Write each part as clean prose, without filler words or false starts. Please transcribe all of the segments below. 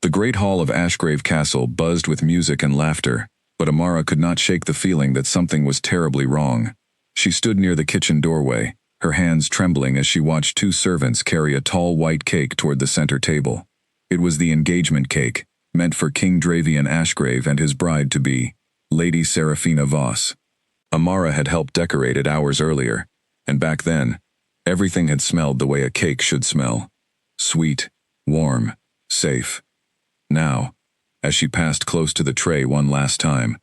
The great hall of Ashgrave Castle buzzed with music and laughter, but Amara could not shake the feeling that something was terribly wrong. She stood near the kitchen doorway, her hands trembling as she watched two servants carry a tall white cake toward the center table. It was the engagement cake, meant for King Dravian Ashgrave and his bride-to-be, Lady Serafina Voss. Amara had helped decorate it hours earlier, and back then, everything had smelled the way a cake should smell. Sweet, warm, safe. Now, as she passed close to the tray one last time,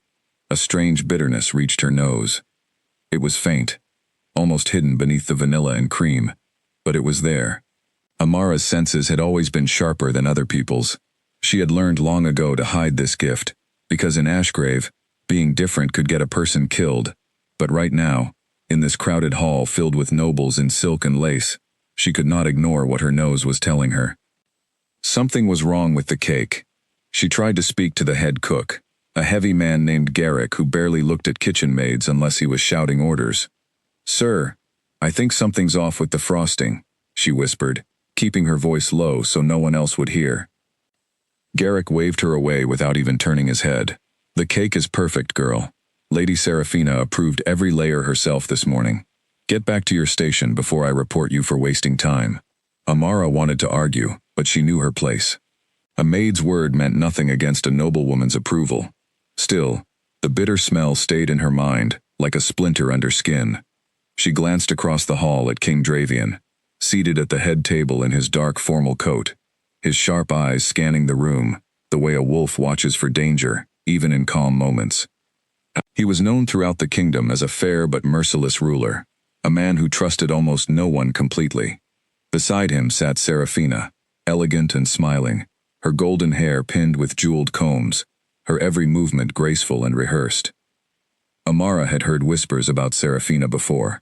a strange bitterness reached her nose. It was faint, almost hidden beneath the vanilla and cream, but it was there. Amara's senses had always been sharper than other people's. She had learned long ago to hide this gift, because in Ashgrave, being different could get a person killed. But right now, in this crowded hall filled with nobles in silk and lace, she could not ignore what her nose was telling her. Something was wrong with the cake. She tried to speak to the head cook, a heavy man named Garrick who barely looked at kitchen maids unless he was shouting orders. "Sir, I think something's off with the frosting," she whispered, keeping her voice low so no one else would hear. Garrick waved her away without even turning his head. "The cake is perfect, girl. Lady Serafina approved every layer herself this morning. Get back to your station before I report you for wasting time." Amara wanted to argue, but she knew her place. A maid's word meant nothing against a noblewoman's approval. Still, the bitter smell stayed in her mind, like a splinter under skin. She glanced across the hall at King Dravian, seated at the head table in his dark formal coat, his sharp eyes scanning the room, the way a wolf watches for danger, even in calm moments. He was known throughout the kingdom as a fair but merciless ruler, a man who trusted almost no one completely. Beside him sat Serafina, elegant and smiling, her golden hair pinned with jeweled combs, her every movement graceful and rehearsed. Amara had heard whispers about Serafina before.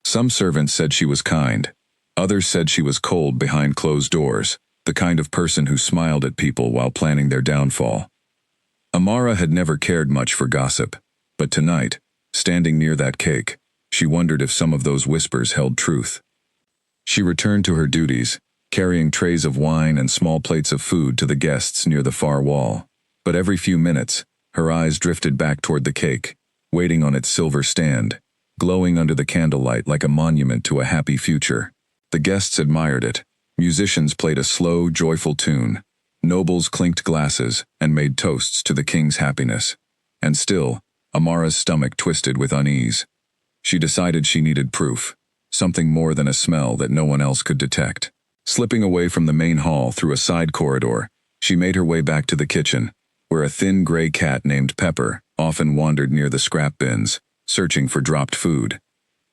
Some servants said she was kind. Others said she was cold behind closed doors, the kind of person who smiled at people while planning their downfall. Amara had never cared much for gossip, but tonight, standing near that cake, she wondered if some of those whispers held truth. She returned to her duties, carrying trays of wine and small plates of food to the guests near the far wall. But every few minutes, her eyes drifted back toward the cake, waiting on its silver stand, glowing under the candlelight like a monument to a happy future. The guests admired it. Musicians played a slow, joyful tune. Nobles clinked glasses and made toasts to the king's happiness. And still, Amara's stomach twisted with unease. She decided she needed proof, something more than a smell that no one else could detect. Slipping away from the main hall through a side corridor, she made her way back to the kitchen, where a thin gray cat named Pepper often wandered near the scrap bins, searching for dropped food.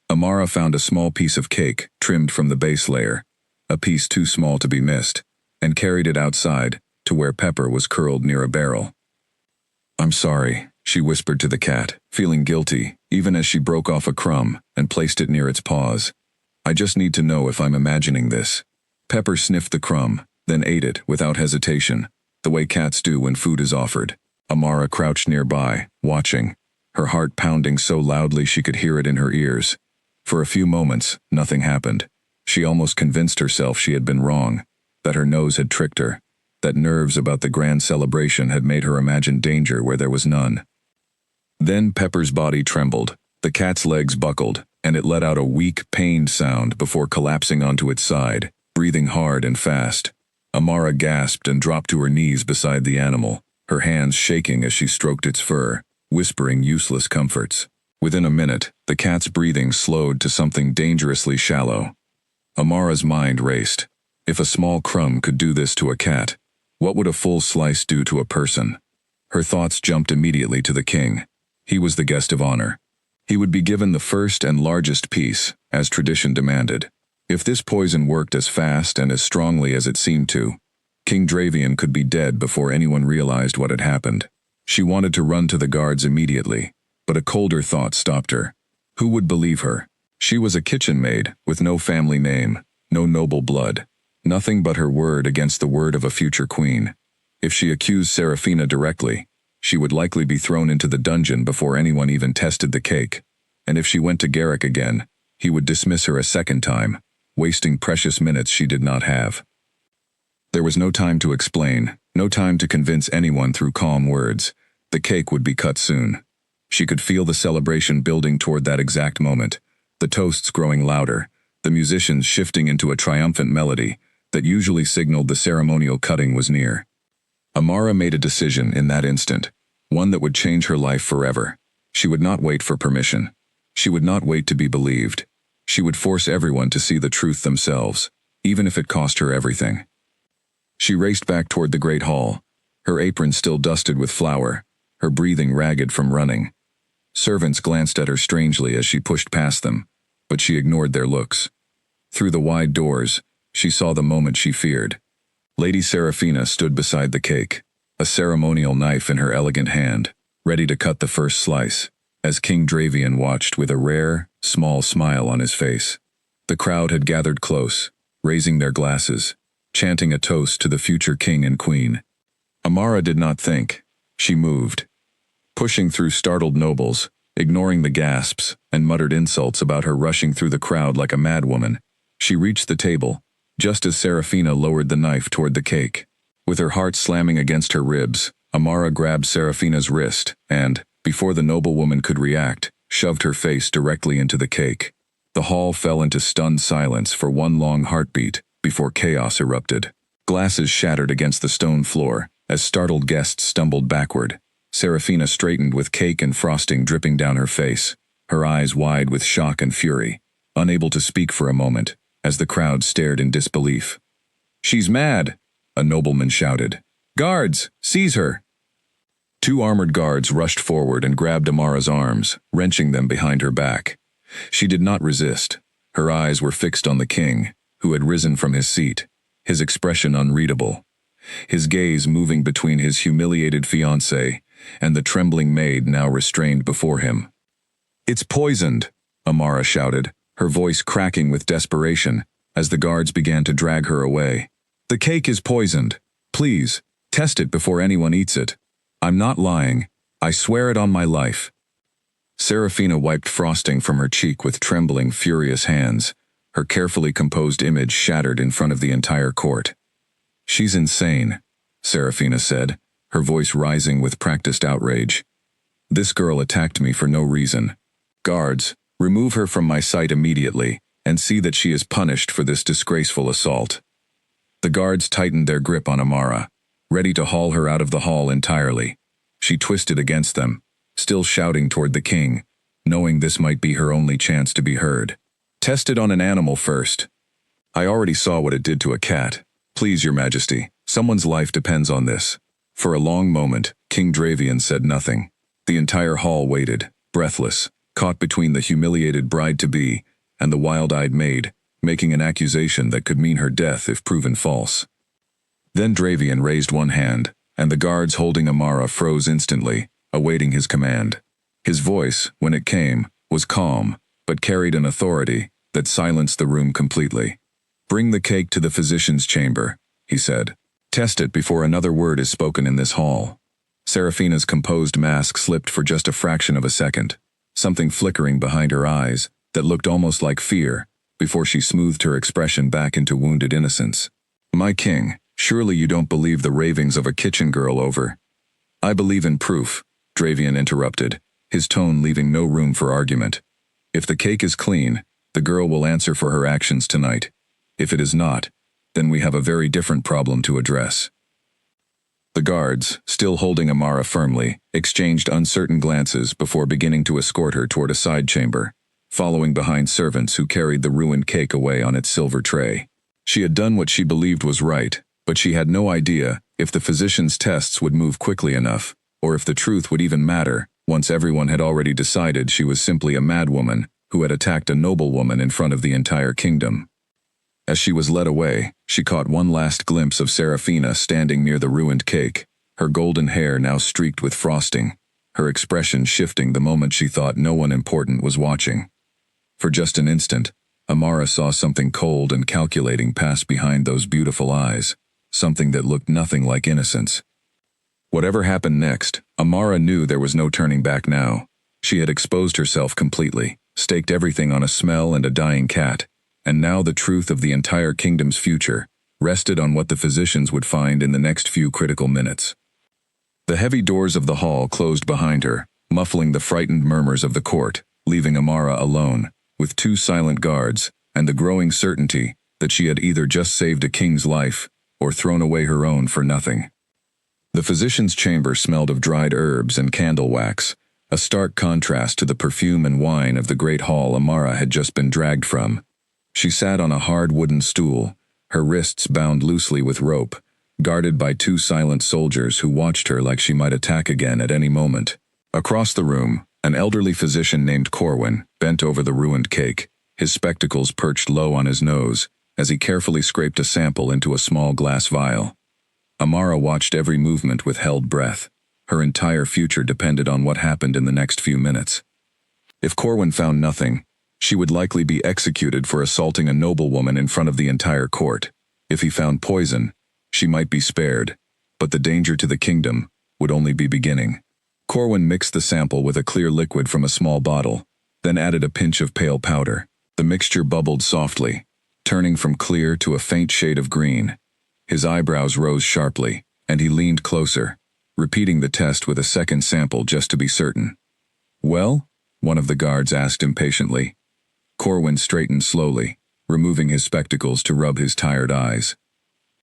Amara found a small piece of cake trimmed from the base layer, a piece too small to be missed, and carried it outside to where Pepper was curled near a barrel. "I'm sorry," she whispered to the cat, feeling guilty, even as she broke off a crumb and placed it near its paws. "I just need to know if I'm imagining this." Pepper sniffed the crumb, then ate it without hesitation, the way cats do when food is offered. Amara crouched nearby, watching, her heart pounding so loudly she could hear it in her ears. For a few moments, nothing happened. She almost convinced herself she had been wrong, that her nose had tricked her, that nerves about the grand celebration had made her imagine danger where there was none. Then Pepper's body trembled, the cat's legs buckled, and it let out a weak, pained sound before collapsing onto its side, breathing hard and fast. Amara gasped and dropped to her knees beside the animal, her hands shaking as she stroked its fur, whispering useless comforts. Within a minute, the cat's breathing slowed to something dangerously shallow. Amara's mind raced. If a small crumb could do this to a cat, what would a full slice do to a person? Her thoughts jumped immediately to the king. He was the guest of honor. He would be given the first and largest piece, as tradition demanded. If this poison worked as fast and as strongly as it seemed to, King Dravian could be dead before anyone realized what had happened. She wanted to run to the guards immediately, but a colder thought stopped her. Who would believe her? She was a kitchen maid with no family name, no noble blood, nothing but her word against the word of a future queen. If she accused Serafina directly, she would likely be thrown into the dungeon before anyone even tested the cake. And if she went to Garrick again, he would dismiss her a second time, wasting precious minutes she did not have. There was no time to explain, No time to convince anyone through calm words. The cake would be cut soon. She could feel the celebration building toward that exact moment, the toasts growing louder, the musicians shifting into a triumphant melody that usually signaled the ceremonial cutting was near. Amara made a decision in that instant, one that would change her life forever. She would not wait for permission. She would not wait to be believed. She would force everyone to see the truth themselves, even if it cost her everything. She raced back toward the great hall, her apron still dusted with flour, her breathing ragged from running. Servants glanced at her strangely as she pushed past them, but she ignored their looks. Through the wide doors, she saw the moment she feared. Lady Serafina stood beside the cake, a ceremonial knife in her elegant hand, ready to cut the first slice, as King Dravian watched with a rare, small smile on his face. The crowd had gathered close, raising their glasses, chanting a toast to the future king and queen. Amara did not think. She moved. Pushing through startled nobles, ignoring the gasps and muttered insults about her rushing through the crowd like a madwoman, she reached the table, just as Serafina lowered the knife toward the cake. With her heart slamming against her ribs, Amara grabbed Serafina's wrist and, before the noblewoman could react, shoved her face directly into the cake. The hall fell into stunned silence for one long heartbeat before chaos erupted. Glasses shattered against the stone floor as startled guests stumbled backward. Serafina straightened with cake and frosting dripping down her face, her eyes wide with shock and fury, unable to speak for a moment, as the crowd stared in disbelief. "She's mad!" a nobleman shouted. "Guards, seize her!" 2 armored guards rushed forward and grabbed Amara's arms, wrenching them behind her back. She did not resist. Her eyes were fixed on the king, who had risen from his seat, his expression unreadable, his gaze moving between his humiliated fiancé and the trembling maid now restrained before him. "It's poisoned!" Amara shouted, her voice cracking with desperation as the guards began to drag her away. "The cake is poisoned. Please, test it before anyone eats it. I'm not lying. I swear it on my life." Serafina wiped frosting from her cheek with trembling, furious hands, her carefully composed image shattered in front of the entire court. "She's insane," Serafina said, her voice rising with practiced outrage. "This girl attacked me for no reason. Guards, remove her from my sight immediately and see that she is punished for this disgraceful assault." The guards tightened their grip on Amara, ready to haul her out of the hall entirely. She twisted against them, still shouting toward the king, knowing this might be her only chance to be heard. "Test it on an animal first. I already saw what it did to a cat. Please, Your Majesty, someone's life depends on this." For a long moment, King Dravian said nothing. The entire hall waited, breathless, caught between the humiliated bride-to-be and the wild-eyed maid, making an accusation that could mean her death if proven false. Then Dravian raised one hand, and the guards holding Amara froze instantly, awaiting his command. His voice, when it came, was calm, but carried an authority that silenced the room completely. "Bring the cake to the physician's chamber," he said. "Test it before another word is spoken in this hall." Serafina's composed mask slipped for just a fraction of a second, something flickering behind her eyes that looked almost like fear, before she smoothed her expression back into wounded innocence. "My king, surely you don't believe the ravings of a kitchen girl over—" "I believe in proof," Dravian interrupted, his tone leaving no room for argument. "If the cake is clean, the girl will answer for her actions tonight. If it is not, then we have a very different problem to address." The guards, still holding Amara firmly, exchanged uncertain glances before beginning to escort her toward a side chamber, following behind servants who carried the ruined cake away on its silver tray. She had done what she believed was right, but she had no idea if the physician's tests would move quickly enough, or if the truth would even matter once everyone had already decided she was simply a madwoman who had attacked a noblewoman in front of the entire kingdom. As she was led away, she caught one last glimpse of Serafina standing near the ruined cake, her golden hair now streaked with frosting, her expression shifting the moment she thought no one important was watching. For just an instant, Amara saw something cold and calculating pass behind those beautiful eyes, something that looked nothing like innocence. Whatever happened next, Amara knew there was no turning back now. She had exposed herself completely, staked everything on a smell and a dying cat, and now the truth of the entire kingdom's future rested on what the physicians would find in the next few critical minutes. The heavy doors of the hall closed behind her, muffling the frightened murmurs of the court, leaving Amara alone, with 2 silent guards, and the growing certainty that she had either just saved a king's life or thrown away her own for nothing. The physician's chamber smelled of dried herbs and candle wax, a stark contrast to the perfume and wine of the great hall Amara had just been dragged from. She sat on a hard wooden stool, her wrists bound loosely with rope, guarded by 2 silent soldiers who watched her like she might attack again at any moment. Across the room, an elderly physician named Corwin bent over the ruined cake, his spectacles perched low on his nose, as he carefully scraped a sample into a small glass vial. Amara watched every movement with held breath. Her entire future depended on what happened in the next few minutes. If Corwin found nothing, she would likely be executed for assaulting a noblewoman in front of the entire court. If he found poison, she might be spared, but the danger to the kingdom would only be beginning. Corwin mixed the sample with a clear liquid from a small bottle, then added a pinch of pale powder. The mixture bubbled softly, turning from clear to a faint shade of green. His eyebrows rose sharply, and he leaned closer, repeating the test with a second sample just to be certain. "Well?" one of the guards asked impatiently. Corwin straightened slowly, removing his spectacles to rub his tired eyes.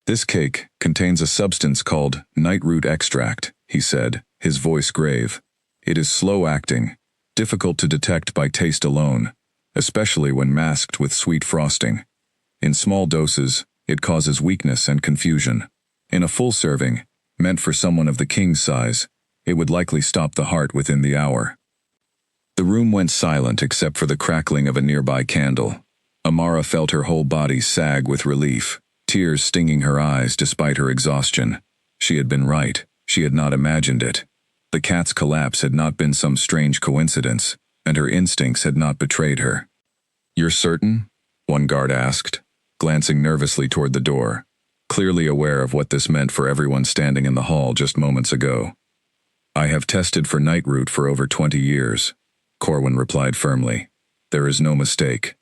"This cake contains a substance called nightroot extract," he said, his voice grave. "It is slow-acting, difficult to detect by taste alone, especially when masked with sweet frosting. In small doses, it causes weakness and confusion. In a full serving, meant for someone of the king's size, it would likely stop the heart within the hour." The room went silent except for the crackling of a nearby candle. Amara felt her whole body sag with relief, tears stinging her eyes despite her exhaustion. She had been right. She had not imagined it. The cat's collapse had not been some strange coincidence, and her instincts had not betrayed her. "You're certain?" one guard asked, glancing nervously toward the door, clearly aware of what this meant for everyone standing in the hall just moments ago. "I have tested for nightroot for over 20 years, Corwin replied firmly. "There is no mistake.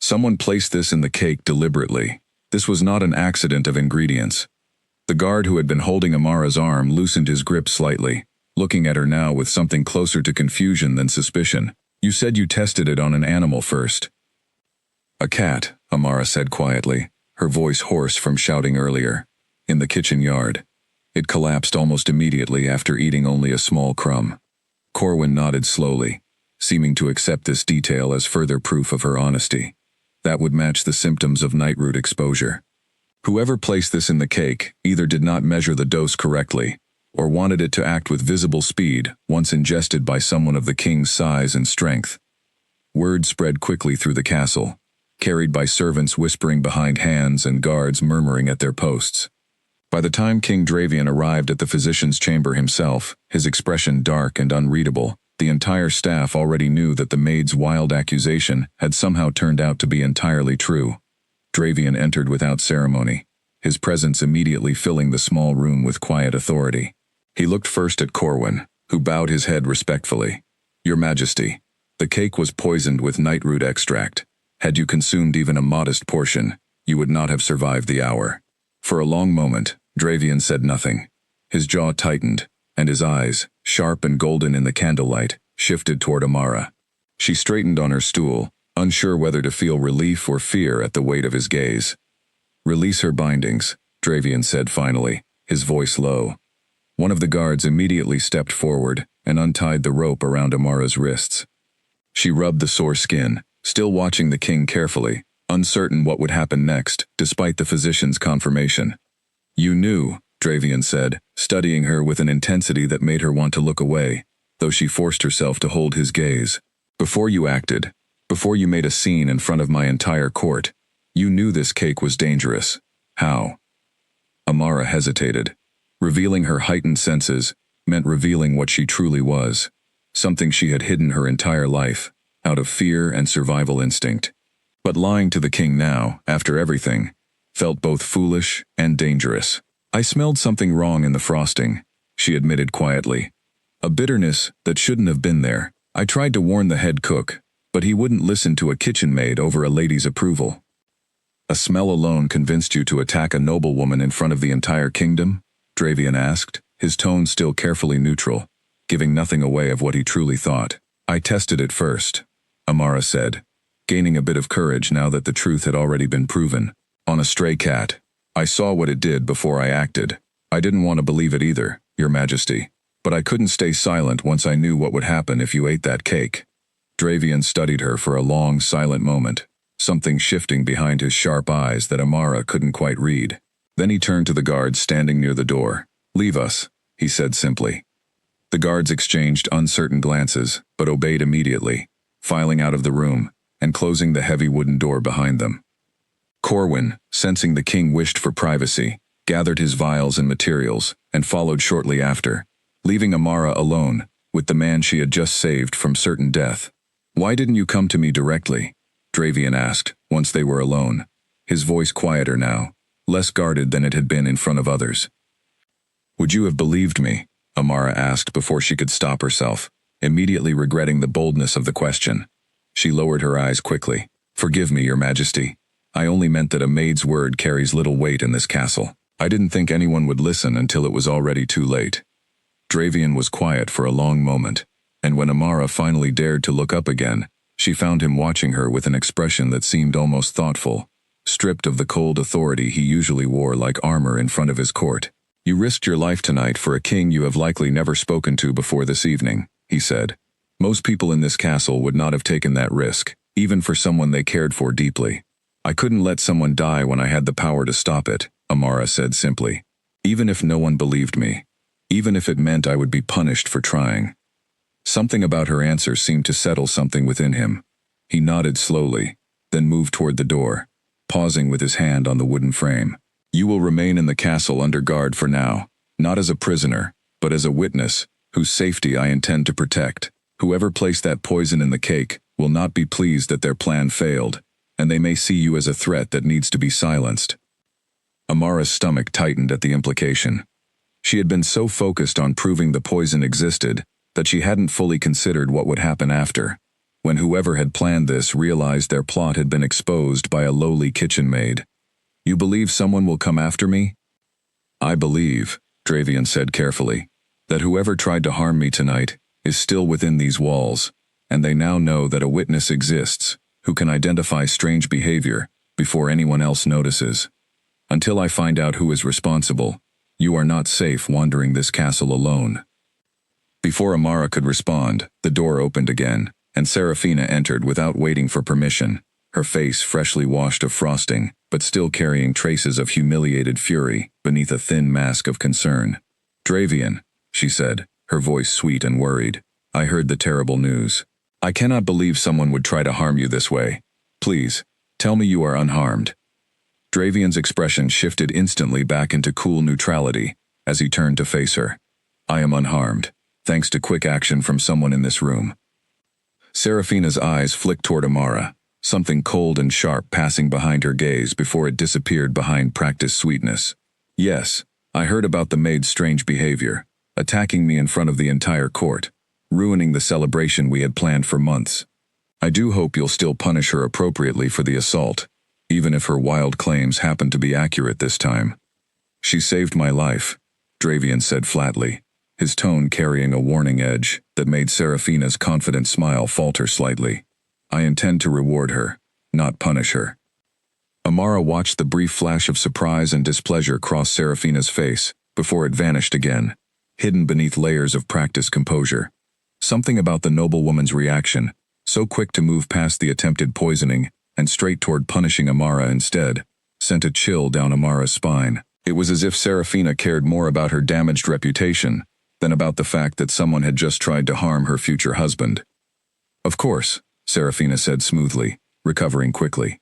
Someone placed this in the cake deliberately. This was not an accident of ingredients." The guard who had been holding Amara's arm loosened his grip slightly, looking at her now with something closer to confusion than suspicion. "You said you tested it on an animal first." "A cat," Amara said quietly, her voice hoarse from shouting earlier. "In the kitchen yard. It collapsed almost immediately after eating only a small crumb." Corwin nodded slowly, seeming to accept this detail as further proof of her honesty. That would match the symptoms of nightroot exposure. Whoever placed this in the cake either did not measure the dose correctly, or wanted it to act with visible speed once ingested by someone of the king's size and strength. Word spread quickly through the castle, carried by servants whispering behind hands and guards murmuring at their posts. By the time King Dravian arrived at the physician's chamber himself, his expression dark and unreadable, the entire staff already knew that the maid's wild accusation had somehow turned out to be entirely true. Dravian entered without ceremony, his presence immediately filling the small room with quiet authority. He looked first at Corwin, who bowed his head respectfully. "Your Majesty, the cake was poisoned with nightroot extract. Had you consumed even a modest portion, you would not have survived the hour." For a long moment, Dravian said nothing. His jaw tightened, and his eyes, sharp and golden in the candlelight, shifted toward Amara. She straightened on her stool, unsure whether to feel relief or fear at the weight of his gaze. "Release her bindings," Dravian said finally, his voice low. One of the guards immediately stepped forward and untied the rope around Amara's wrists. She rubbed the sore skin, still watching the king carefully, uncertain what would happen next, despite the physician's confirmation. "You knew," Dravian said, studying her with an intensity that made her want to look away, though she forced herself to hold his gaze. "Before you acted, before you made a scene in front of my entire court, you knew this cake was dangerous. How?" Amara hesitated. Revealing her heightened senses meant revealing what she truly was, something she had hidden her entire life, out of fear and survival instinct. But lying to the king now, after everything, felt both foolish and dangerous. "I smelled something wrong in the frosting," she admitted quietly. "A bitterness that shouldn't have been there. I tried to warn the head cook, but he wouldn't listen to a kitchen maid over a lady's approval." A smell alone convinced you to attack a noblewoman in front of the entire kingdom? Dravian asked, his tone still carefully neutral, giving nothing away of what he truly thought. I tested it first, Amara said, gaining a bit of courage now that the truth had already been proven. On a stray cat. I saw what it did before I acted. I didn't want to believe it either, Your Majesty. But I couldn't stay silent once I knew what would happen if you ate that cake. Dravian studied her for a long, silent moment, something shifting behind his sharp eyes that Amara couldn't quite read. Then he turned to the guards standing near the door. Leave us, he said simply. The guards exchanged uncertain glances, but obeyed immediately, filing out of the room and closing the heavy wooden door behind them. Corwin, sensing the king wished for privacy, gathered his vials and materials and followed shortly after, leaving Amara alone with the man she had just saved from certain death. Why didn't you come to me directly? Dravian asked, once they were alone, his voice quieter now, less guarded than it had been in front of others. Would you have believed me? Amara asked before she could stop herself, immediately regretting the boldness of the question. She lowered her eyes quickly. Forgive me, Your Majesty. I only meant that a maid's word carries little weight in this castle. I didn't think anyone would listen until it was already too late. Dravian was quiet for a long moment, and when Amara finally dared to look up again, she found him watching her with an expression that seemed almost thoughtful, stripped of the cold authority he usually wore like armor in front of his court. You risked your life tonight for a king you have likely never spoken to before this evening, he said. Most people in this castle would not have taken that risk, even for someone they cared for deeply. I couldn't let someone die when I had the power to stop it, Amara said simply. Even if no one believed me. Even if it meant I would be punished for trying. Something about her answer seemed to settle something within him. He nodded slowly, then moved toward the door, pausing with his hand on the wooden frame. You will remain in the castle under guard for now, not as a prisoner, but as a witness, whose safety I intend to protect. Whoever placed that poison in the cake will not be pleased that their plan failed, and they may see you as a threat that needs to be silenced. Amara's stomach tightened at the implication. She had been so focused on proving the poison existed that she hadn't fully considered what would happen after, when whoever had planned this realized their plot had been exposed by a lowly kitchen maid. You believe someone will come after me? I believe, Dravian said carefully, that whoever tried to harm me tonight is still within these walls, and they now know that a witness exists who can identify strange behavior before anyone else notices. Until I find out who is responsible, you are not safe wandering this castle alone. Before Amara could respond, the door opened again, and Serafina entered without waiting for permission, her face freshly washed of frosting, but still carrying traces of humiliated fury beneath a thin mask of concern. Dravian, she said, her voice sweet and worried, I heard the terrible news. I cannot believe someone would try to harm you this way. Please, tell me you are unharmed. Dravian's expression shifted instantly back into cool neutrality as he turned to face her. I am unharmed, thanks to quick action from someone in this room. Serafina's eyes flicked toward Amara, something cold and sharp passing behind her gaze before it disappeared behind practiced sweetness. Yes, I heard about the maid's strange behavior, attacking me in front of the entire court, ruining the celebration we had planned for months. I do hope you'll still punish her appropriately for the assault, even if her wild claims happen to be accurate this time. She saved my life, Dravian said flatly, his tone carrying a warning edge that made Serafina's confident smile falter slightly. I intend to reward her, not punish her. Amara watched the brief flash of surprise and displeasure cross Serafina's face before it vanished again, hidden beneath layers of practiced composure. Something about the noblewoman's reaction, so quick to move past the attempted poisoning and straight toward punishing Amara instead, sent a chill down Amara's spine. It was as if Serafina cared more about her damaged reputation than about the fact that someone had just tried to harm her future husband. Of course, Serafina said smoothly, recovering quickly.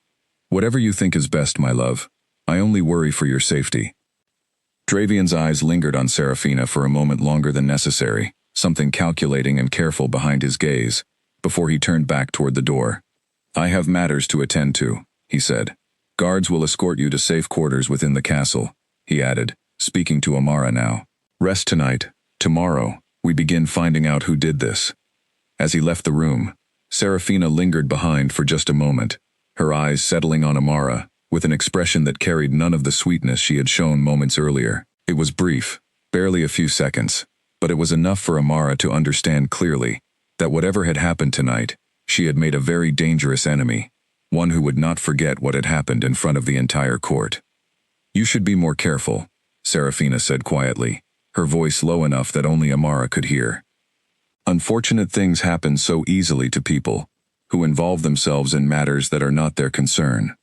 Whatever you think is best, my love. I only worry for your safety. Dravian's eyes lingered on Serafina for a moment longer than necessary, something calculating and careful behind his gaze, before he turned back toward the door. I have matters to attend to, he said. Guards will escort you to safe quarters within the castle, he added, speaking to Amara now. Rest tonight. Tomorrow, we begin finding out who did this. As he left the room, Serafina lingered behind for just a moment, her eyes settling on Amara, with an expression that carried none of the sweetness she had shown moments earlier. It was brief, barely a few seconds, but it was enough for Amara to understand clearly that whatever had happened tonight, she had made a very dangerous enemy, one who would not forget what had happened in front of the entire court. "You should be more careful," Serafina said quietly, her voice low enough that only Amara could hear. "Unfortunate things happen so easily to people who involve themselves in matters that are not their concern."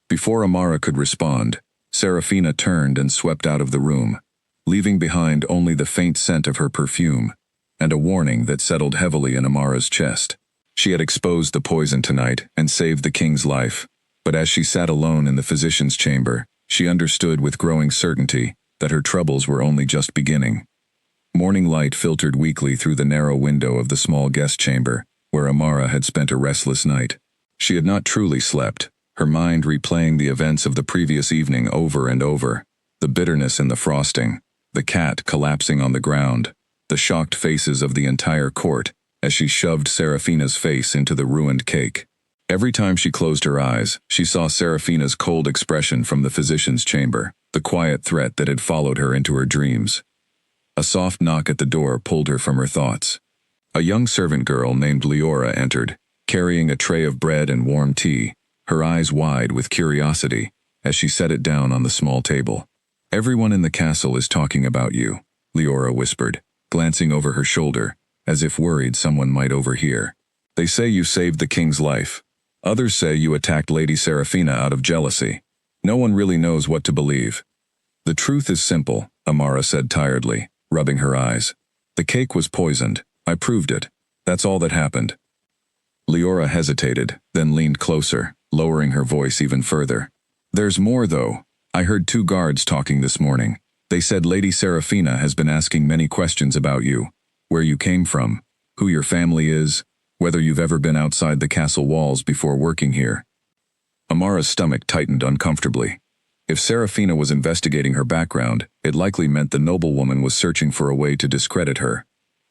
Before Amara could respond, Serafina turned and swept out of the room, leaving behind only the faint scent of her perfume and a warning that settled heavily in Amara's chest. She had exposed the poison tonight and saved the king's life, but as she sat alone in the physician's chamber, she understood with growing certainty that her troubles were only just beginning. Morning light filtered weakly through the narrow window of the small guest chamber, where Amara had spent a restless night. She had not truly slept, her mind replaying the events of the previous evening over and over, the bitterness in the frosting, the cat collapsing on the ground, the shocked faces of the entire court as she shoved Serafina's face into the ruined cake. Every time she closed her eyes, she saw Serafina's cold expression from the physician's chamber, the quiet threat that had followed her into her dreams. A soft knock at the door pulled her from her thoughts. A young servant girl named Leora entered, carrying a tray of bread and warm tea, her eyes wide with curiosity, as she set it down on the small table. "Everyone in the castle is talking about you," Leora whispered, glancing over her shoulder, as if worried someone might overhear. "They say you saved the king's life. Others say you attacked Lady Serafina out of jealousy. No one really knows what to believe." "The truth is simple," Amara said tiredly, rubbing her eyes. "The cake was poisoned. I proved it. That's all that happened." Leora hesitated, then leaned closer, lowering her voice even further. "There's more, though. I heard 2 guards talking this morning. They said Lady Serafina has been asking many questions about you, where you came from, who your family is, whether you've ever been outside the castle walls before working here." Amara's stomach tightened uncomfortably. If Serafina was investigating her background, it likely meant the noblewoman was searching for a way to discredit her.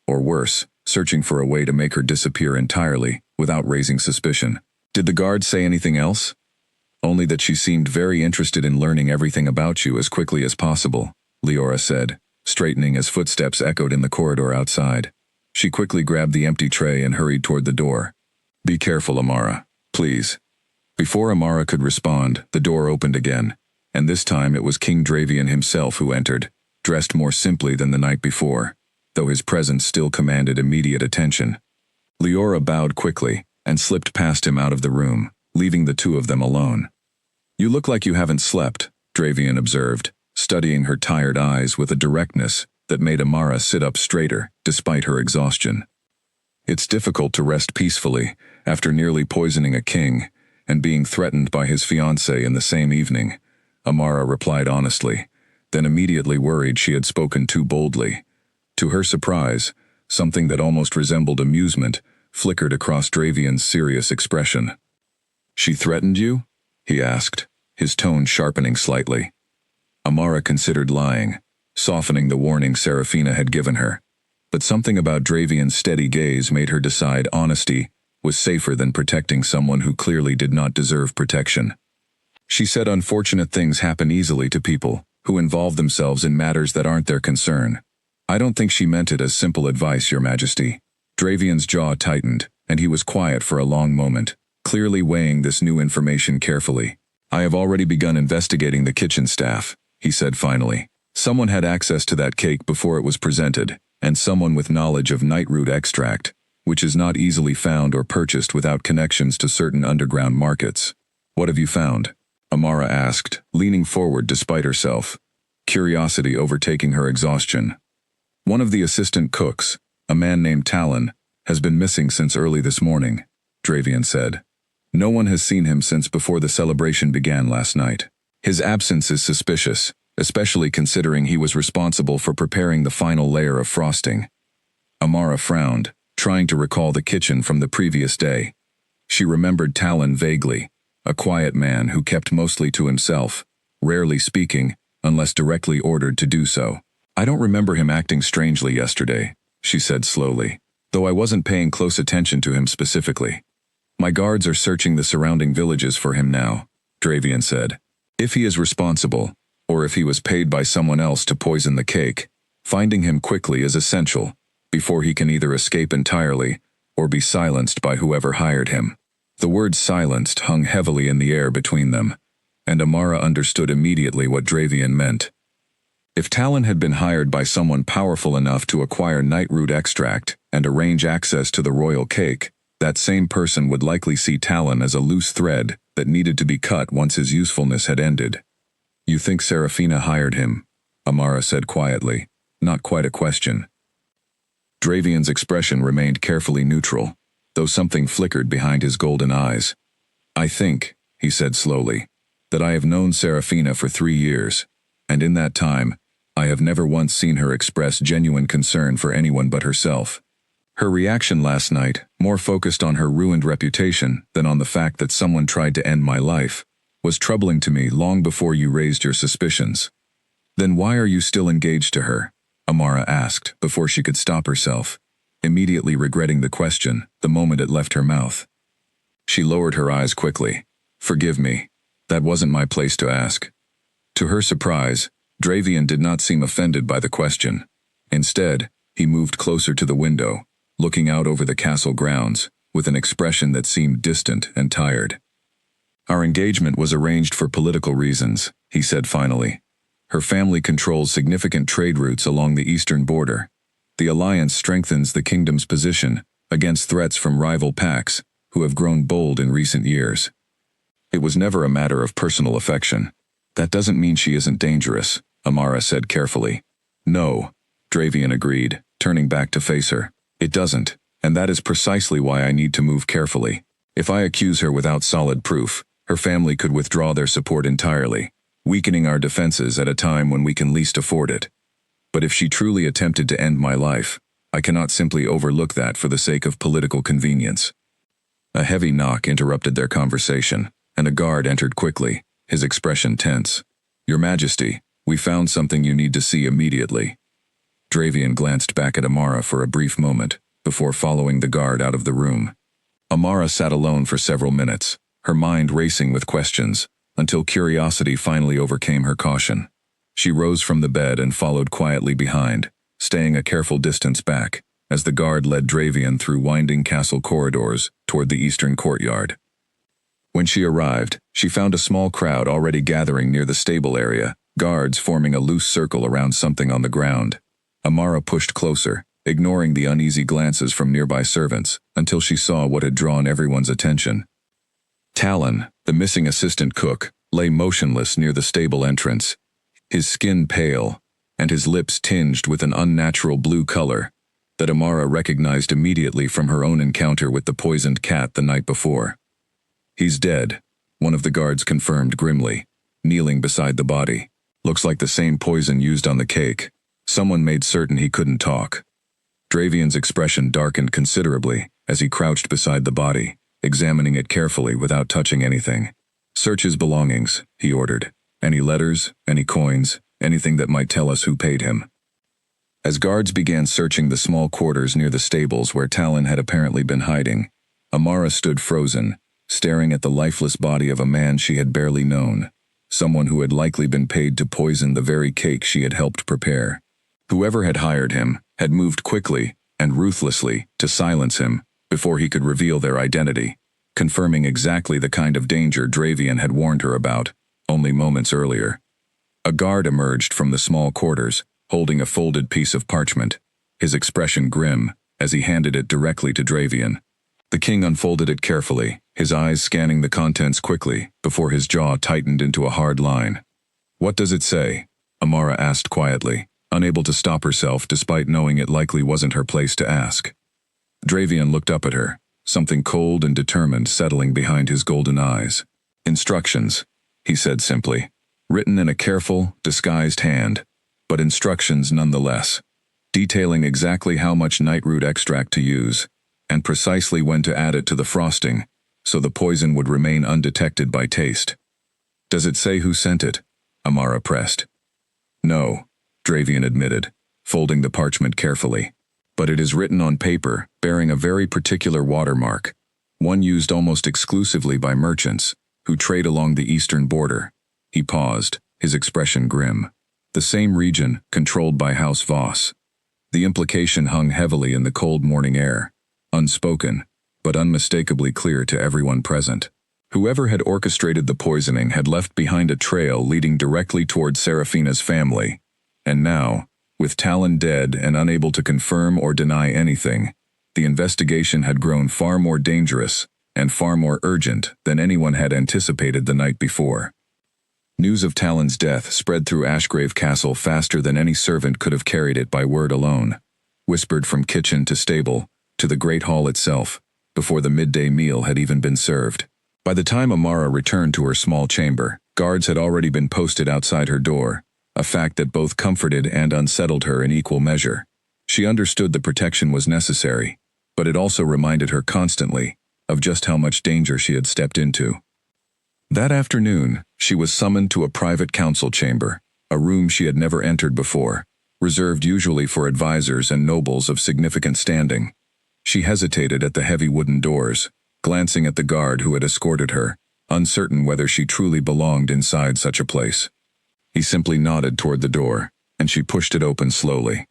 Or worse, searching for a way to make her disappear entirely, without raising suspicion. "Did the guards say anything else?" "Only that she seemed very interested in learning everything about you as quickly as possible," Leora said, straightening as footsteps echoed in the corridor outside. She quickly grabbed the empty tray and hurried toward the door. "Be careful, Amara, please." Before Amara could respond, the door opened again, and this time it was King Dravian himself who entered, dressed more simply than the night before, though his presence still commanded immediate attention. Leora bowed quickly and slipped past him out of the room, leaving the 2 of them alone. "You look like you haven't slept," Dravian observed, studying her tired eyes with a directness that made Amara sit up straighter, despite her exhaustion. "It's difficult to rest peacefully after nearly poisoning a king and being threatened by his fiancé in the same evening," Amara replied honestly, then immediately worried she had spoken too boldly. To her surprise, something that almost resembled amusement flickered across Dravian's serious expression. "She threatened you?" he asked, his tone sharpening slightly. Amara considered lying, softening the warning Serafina had given her, but something about Dravian's steady gaze made her decide honesty was safer than protecting someone who clearly did not deserve protection. She said unfortunate things happen easily to people who involve themselves in matters that aren't their concern. "I don't think she meant it as simple advice, Your Majesty." Dravian's jaw tightened, and he was quiet for a long moment, clearly weighing this new information carefully. "I have already begun investigating the kitchen staff," he said finally. "Someone had access to that cake before it was presented, and someone with knowledge of nightroot extract, which is not easily found or purchased without connections to certain underground markets." "What have you found?" Amara asked, leaning forward despite herself, curiosity overtaking her exhaustion. "One of the assistant cooks, a man named Talon, has been missing since early this morning," Dravian said. "No one has seen him since before the celebration began last night. His absence is suspicious, especially considering he was responsible for preparing the final layer of frosting." Amara frowned, trying to recall the kitchen from the previous day. She remembered Talon vaguely, a quiet man who kept mostly to himself, rarely speaking, unless directly ordered to do so. "I don't remember him acting strangely yesterday," she said slowly, "though I wasn't paying close attention to him specifically. My guards are searching the surrounding villages for him now," Dravian said, If he is responsible, or if he was paid by someone else to poison the cake, finding him quickly is essential, before he can either escape entirely or be silenced by whoever hired him. The word silenced hung heavily in the air between them, and Amara understood immediately what Dravian meant. If Talon had been hired by someone powerful enough to acquire nightroot extract and arrange access to the royal cake, that same person would likely see Talon as a loose thread that needed to be cut once his usefulness had ended. "You think Serafina hired him?" Amara said quietly, not quite a question. Dravian's expression remained carefully neutral, though something flickered behind his golden eyes. "I think," he said slowly, "that I have known Serafina for 3 years, and in that time, I have never once seen her express genuine concern for anyone but herself. Her reaction last night, more focused on her ruined reputation than on the fact that someone tried to end my life, was troubling to me long before you raised your suspicions." "Then why are you still engaged to her?" Amara asked before she could stop herself, immediately regretting the question the moment it left her mouth. She lowered her eyes quickly. "Forgive me. That wasn't my place to ask." To her surprise, Dravian did not seem offended by the question. Instead, he moved closer to the window, looking out over the castle grounds, with an expression that seemed distant and tired. "Our engagement was arranged for political reasons," he said finally. "Her family controls significant trade routes along the eastern border. The alliance strengthens the kingdom's position against threats from rival pacts who have grown bold in recent years. It was never a matter of personal affection." "That doesn't mean she isn't dangerous," Amara said carefully. "No," Dravian agreed, turning back to face her. "It doesn't, and that is precisely why I need to move carefully. If I accuse her without solid proof, her family could withdraw their support entirely, weakening our defenses at a time when we can least afford it. But if she truly attempted to end my life, I cannot simply overlook that for the sake of political convenience." A heavy knock interrupted their conversation, and a guard entered quickly, his expression tense. "Your Majesty, we found something you need to see immediately." Dravian glanced back at Amara for a brief moment, before following the guard out of the room. Amara sat alone for several minutes, her mind racing with questions, until curiosity finally overcame her caution. She rose from the bed and followed quietly behind, staying a careful distance back, as the guard led Dravian through winding castle corridors toward the eastern courtyard. When she arrived, she found a small crowd already gathering near the stable area, guards forming a loose circle around something on the ground. Amara pushed closer, ignoring the uneasy glances from nearby servants, until she saw what had drawn everyone's attention. Talon, the missing assistant cook, lay motionless near the stable entrance, his skin pale, and his lips tinged with an unnatural blue color that Amara recognized immediately from her own encounter with the poisoned cat the night before. "He's dead," one of the guards confirmed grimly, kneeling beside the body. "Looks like the same poison used on the cake. Someone made certain he couldn't talk." Dravian's expression darkened considerably as he crouched beside the body, examining it carefully without touching anything. "Search his belongings," he ordered. "Any letters, any coins, anything that might tell us who paid him." As guards began searching the small quarters near the stables where Talon had apparently been hiding, Amara stood frozen, staring at the lifeless body of a man she had barely known, someone who had likely been paid to poison the very cake she had helped prepare. Whoever had hired him had moved quickly and ruthlessly to silence him before he could reveal their identity, confirming exactly the kind of danger Dravian had warned her about only moments earlier. A guard emerged from the small quarters, holding a folded piece of parchment, his expression grim as he handed it directly to Dravian. The king unfolded it carefully, his eyes scanning the contents quickly before his jaw tightened into a hard line. "What does it say?" Amara asked quietly, unable to stop herself despite knowing it likely wasn't her place to ask. Dravian looked up at her, something cold and determined settling behind his golden eyes. "Instructions," he said simply, written in a careful, disguised hand, but instructions nonetheless, detailing exactly how much nightroot extract to use, and precisely when to add it to the frosting, so the poison would remain undetected by taste. "Does it say who sent it?" Amara pressed. "No," Dravian admitted, folding the parchment carefully. "But it is written on paper, bearing a very particular watermark, one used almost exclusively by merchants who trade along the eastern border. He paused, his expression grim. The same region, controlled by House Voss. The implication hung heavily in the cold morning air, unspoken, but unmistakably clear to everyone present. Whoever had orchestrated the poisoning had left behind a trail leading directly toward Serafina's family, and now, with Talon dead and unable to confirm or deny anything, the investigation had grown far more dangerous and far more urgent than anyone had anticipated the night before. News of Talon's death spread through Ashgrave Castle faster than any servant could have carried it by word alone, whispered from kitchen to stable, to the great hall itself, before the midday meal had even been served. By the time Amara returned to her small chamber, guards had already been posted outside her door, a fact that both comforted and unsettled her in equal measure. She understood the protection was necessary, but it also reminded her constantly of just how much danger she had stepped into. That afternoon, she was summoned to a private council chamber, a room she had never entered before, reserved usually for advisors and nobles of significant standing. She hesitated at the heavy wooden doors, glancing at the guard who had escorted her, uncertain whether she truly belonged inside such a place. He simply nodded toward the door, and she pushed it open slowly.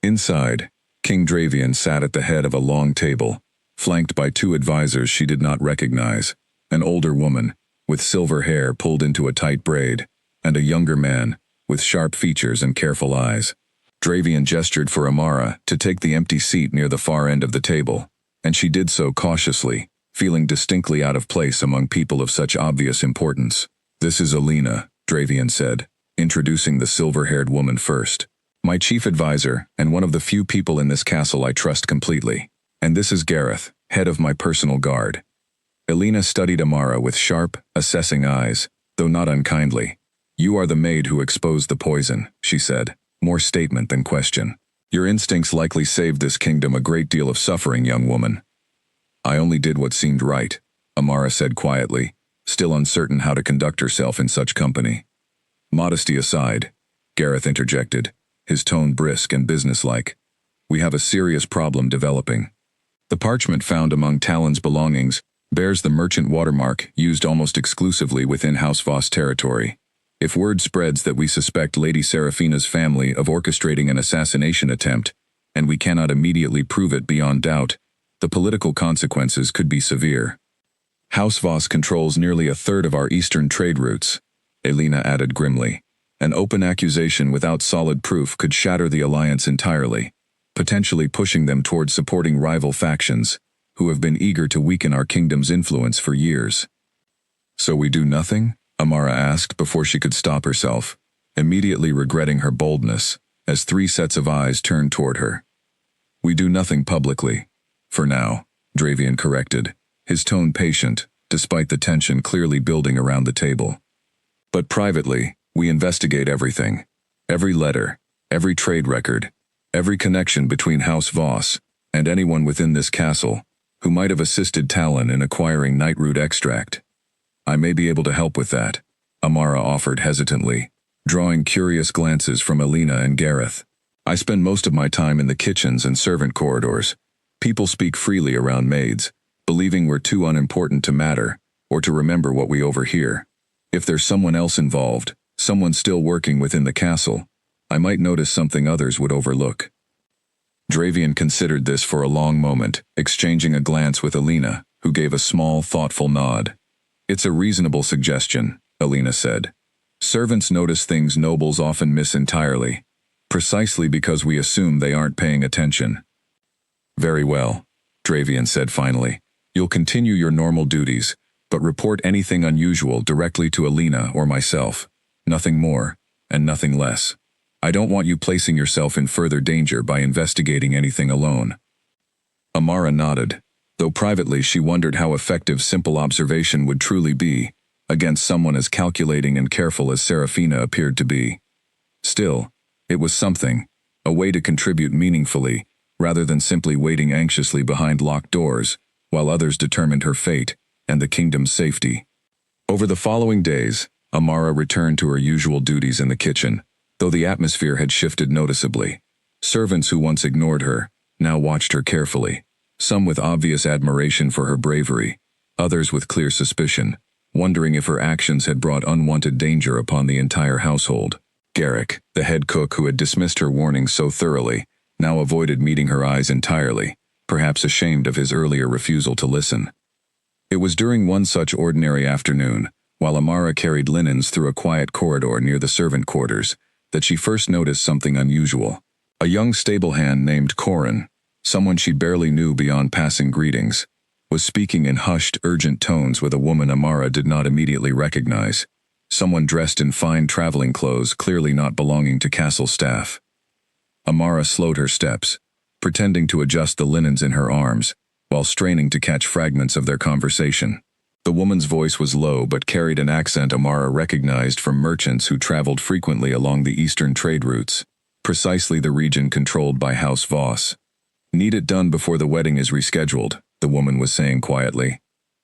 Inside, King Dravian sat at the head of a long table, flanked by two advisors she did not recognize, an older woman, with silver hair pulled into a tight braid, and a younger man, with sharp features and careful eyes. Dravian gestured for Amara to take the empty seat near the far end of the table, and she did so cautiously, feeling distinctly out of place among people of such obvious importance. "This is Alina," Dravian said, introducing the silver-haired woman first. "My chief advisor, and one of the few people in this castle I trust completely. And this is Gareth, head of my personal guard." Alina studied Amara with sharp, assessing eyes, though not unkindly. "You are the maid who exposed the poison," she said, more statement than question. "Your instincts likely saved this kingdom a great deal of suffering, young woman." "I only did what seemed right," Amara said quietly, still uncertain how to conduct herself in such company. "Modesty aside," Gareth interjected, his tone brisk and businesslike, "we have a serious problem developing. The parchment found among Talon's belongings bears the merchant watermark used almost exclusively within House Voss territory. If word spreads that we suspect Lady Serafina's family of orchestrating an assassination attempt, and we cannot immediately prove it beyond doubt, the political consequences could be severe. House Voss controls nearly a third of our eastern trade routes," Alina added grimly. "An open accusation without solid proof could shatter the alliance entirely, potentially pushing them toward supporting rival factions, who have been eager to weaken our kingdom's influence for years." "So we do nothing?" Amara asked before she could stop herself, immediately regretting her boldness, as three sets of eyes turned toward her. "We do nothing publicly. For now," Dravian corrected, his tone patient, despite the tension clearly building around the table. "But privately, we investigate everything. Every letter, every trade record, every connection between House Voss and anyone within this castle who might have assisted Talon in acquiring nightroot extract. I may be able to help with that," Amara offered hesitantly, drawing curious glances from Alina and Gareth. "I spend most of my time in the kitchens and servant corridors. People speak freely around maids, believing we're too unimportant to matter, or to remember what we overhear. If there's someone else involved, someone still working within the castle, I might notice something others would overlook." Dravian considered this for a long moment, exchanging a glance with Alina, who gave a small, thoughtful nod. "It's a reasonable suggestion," Alina said. "Servants notice things nobles often miss entirely, precisely because we assume they aren't paying attention." "Very well," Dravian said finally. "You'll continue your normal duties, but report anything unusual directly to Alina or myself. Nothing more, and nothing less. I don't want you placing yourself in further danger by investigating anything alone." Amara nodded, though privately she wondered how effective simple observation would truly be against someone as calculating and careful as Serafina appeared to be. Still, it was something, a way to contribute meaningfully, rather than simply waiting anxiously behind locked doors, while others determined her fate and the kingdom's safety. Over the following days, Amara returned to her usual duties in the kitchen, though the atmosphere had shifted noticeably. Servants who once ignored her now watched her carefully, some with obvious admiration for her bravery, others with clear suspicion, wondering if her actions had brought unwanted danger upon the entire household. Garrick, the head cook who had dismissed her warnings so thoroughly, now avoided meeting her eyes entirely, perhaps ashamed of his earlier refusal to listen. It was during one such ordinary afternoon, while Amara carried linens through a quiet corridor near the servant quarters, that she first noticed something unusual. A young stable hand named Corin, someone she barely knew beyond passing greetings, was speaking in hushed, urgent tones with a woman Amara did not immediately recognize, someone dressed in fine traveling clothes clearly not belonging to castle staff. Amara slowed her steps, pretending to adjust the linens in her arms, while straining to catch fragments of their conversation. The woman's voice was low but carried an accent Amara recognized from merchants who traveled frequently along the eastern trade routes, precisely the region controlled by House Voss. "Need it done before the wedding is rescheduled," the woman was saying quietly.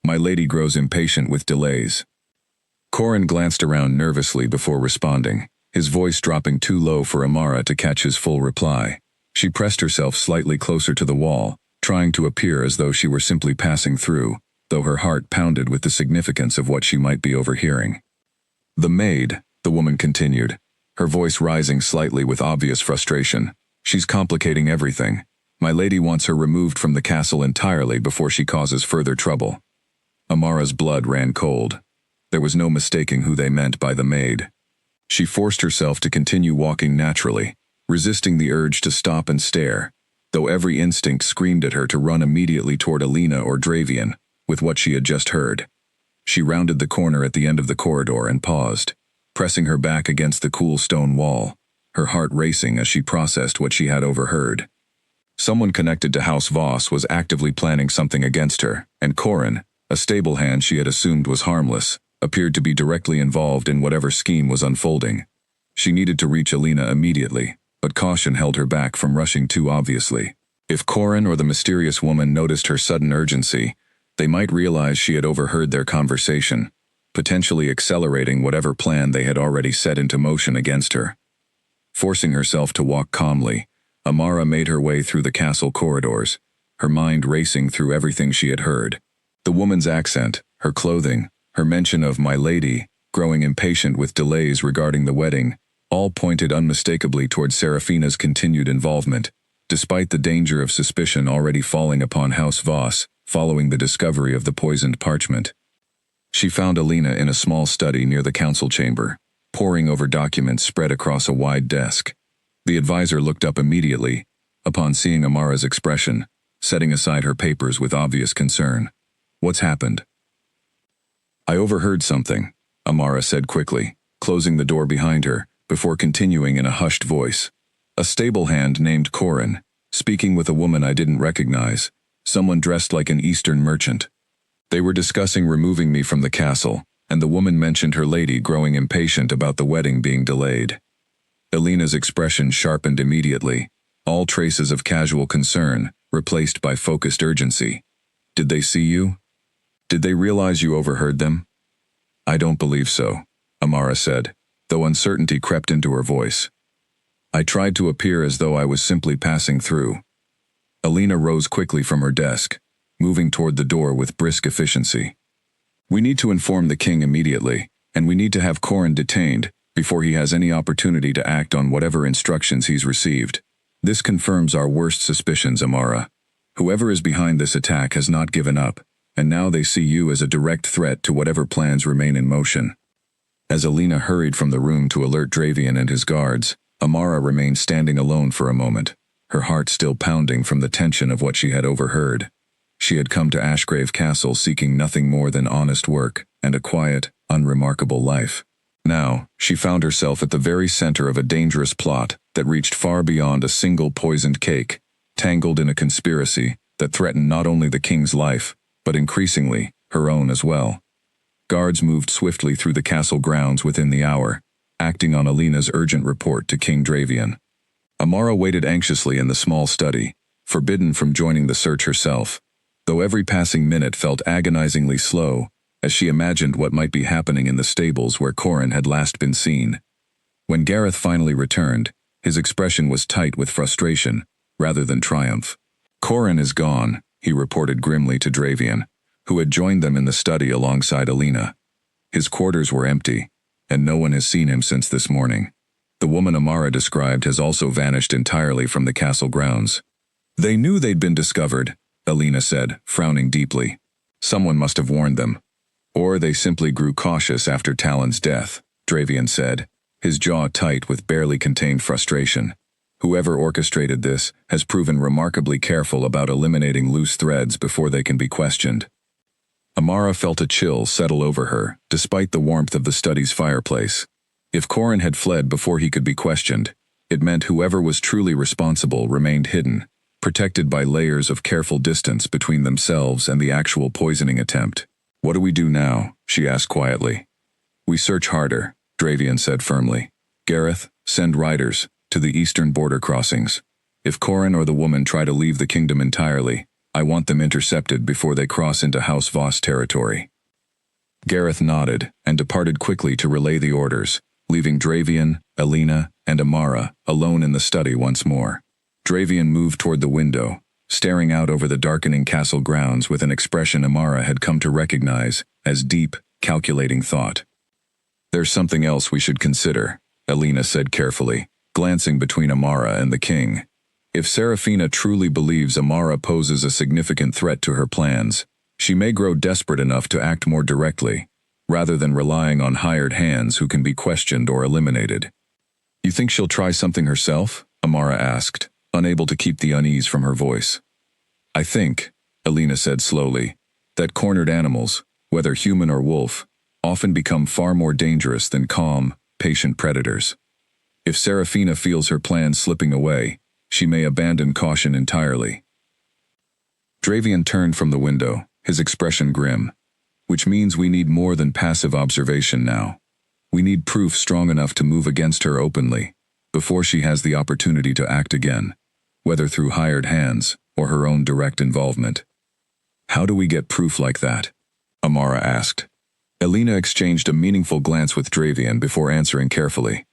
"My lady grows impatient with delays." Corin glanced around nervously before responding, his voice dropping too low for Amara to catch his full reply. She pressed herself slightly closer to the wall, trying to appear as though she were simply passing through, though her heart pounded with the significance of what she might be overhearing. "The maid," the woman continued, her voice rising slightly with obvious frustration. "She's complicating everything. My lady wants her removed from the castle entirely before she causes further trouble." Amara's blood ran cold. There was no mistaking who they meant by the maid. She forced herself to continue walking naturally, resisting the urge to stop and stare, though every instinct screamed at her to run immediately toward Alina or Dravian, with what she had just heard. She rounded the corner at the end of the corridor and paused, pressing her back against the cool stone wall, her heart racing as she processed what she had overheard. Someone connected to House Voss was actively planning something against her, and Corin, a stable hand she had assumed was harmless, appeared to be directly involved in whatever scheme was unfolding. She needed to reach Alina immediately, but caution held her back from rushing too obviously. If Corin or the mysterious woman noticed her sudden urgency, they might realize she had overheard their conversation, potentially accelerating whatever plan they had already set into motion against her. Forcing herself to walk calmly, Amara made her way through the castle corridors, her mind racing through everything she had heard. The woman's accent, her clothing, her mention of "my lady," growing impatient with delays regarding the wedding, all pointed unmistakably toward Serafina's continued involvement, despite the danger of suspicion already falling upon House Voss following the discovery of the poisoned parchment. She found Alina in a small study near the council chamber, poring over documents spread across a wide desk. The advisor looked up immediately, upon seeing Amara's expression, setting aside her papers with obvious concern. "What's happened?" "I overheard something," Amara said quickly, closing the door behind her, before continuing in a hushed voice. "A stable hand named Corin, speaking with a woman I didn't recognize, someone dressed like an Eastern merchant. They were discussing removing me from the castle, and the woman mentioned her lady growing impatient about the wedding being delayed." Alina's expression sharpened immediately, all traces of casual concern replaced by focused urgency. "Did they see you? Did they realize you overheard them?" "I don't believe so," Amara said, though uncertainty crept into her voice. "I tried to appear as though I was simply passing through." Alina rose quickly from her desk, moving toward the door with brisk efficiency. "We need to inform the king immediately, and we need to have Corin detained before he has any opportunity to act on whatever instructions he's received. This confirms our worst suspicions, Amara. Whoever is behind this attack has not given up, and now they see you as a direct threat to whatever plans remain in motion." As Alina hurried from the room to alert Dravian and his guards, Amara remained standing alone for a moment, her heart still pounding from the tension of what she had overheard. She had come to Ashgrave Castle seeking nothing more than honest work and a quiet, unremarkable life. Now, she found herself at the very center of a dangerous plot that reached far beyond a single poisoned cake, tangled in a conspiracy that threatened not only the king's life, but increasingly, her own as well. Guards moved swiftly through the castle grounds within the hour, acting on Alina's urgent report to King Dravian. Amara waited anxiously in the small study, forbidden from joining the search herself, though every passing minute felt agonizingly slow, as she imagined what might be happening in the stables where Corin had last been seen. When Gareth finally returned, his expression was tight with frustration, rather than triumph. "Corin is gone," he reported grimly to Dravian, who had joined them in the study alongside Alina. His quarters were empty, and no one has seen him since this morning. The woman Amara described has also vanished entirely from the castle grounds. They knew they'd been discovered, Alina said, frowning deeply. Someone must have warned them. Or they simply grew cautious after Talon's death, Dravian said, his jaw tight with barely contained frustration. Whoever orchestrated this has proven remarkably careful about eliminating loose threads before they can be questioned. Amara felt a chill settle over her, despite the warmth of the study's fireplace. If Corin had fled before he could be questioned, it meant whoever was truly responsible remained hidden, protected by layers of careful distance between themselves and the actual poisoning attempt. What do we do now? She asked quietly. We search harder, Dravian said firmly. Gareth, send riders to the eastern border crossings. If Corin or the woman try to leave the kingdom entirely, I want them intercepted before they cross into House Voss territory. Gareth nodded and departed quickly to relay the orders, leaving Dravian, Alina, and Amara alone in the study once more. Dravian moved toward the window, staring out over the darkening castle grounds with an expression Amara had come to recognize as deep, calculating thought. There's something else we should consider, Alina said carefully, glancing between Amara and the king. If Serafina truly believes Amara poses a significant threat to her plans, she may grow desperate enough to act more directly, rather than relying on hired hands who can be questioned or eliminated. You think she'll try something herself? Amara asked, unable to keep the unease from her voice. I think, Alina said slowly, that cornered animals, whether human or wolf, often become far more dangerous than calm, patient predators. If Serafina feels her plans slipping away, she may abandon caution entirely. Dravian turned from the window, his expression grim. Which means we need more than passive observation now. We need proof strong enough to move against her openly, before she has the opportunity to act again, whether through hired hands or her own direct involvement. How do we get proof like that? Amara asked. Alina exchanged a meaningful glance with Dravian before answering carefully.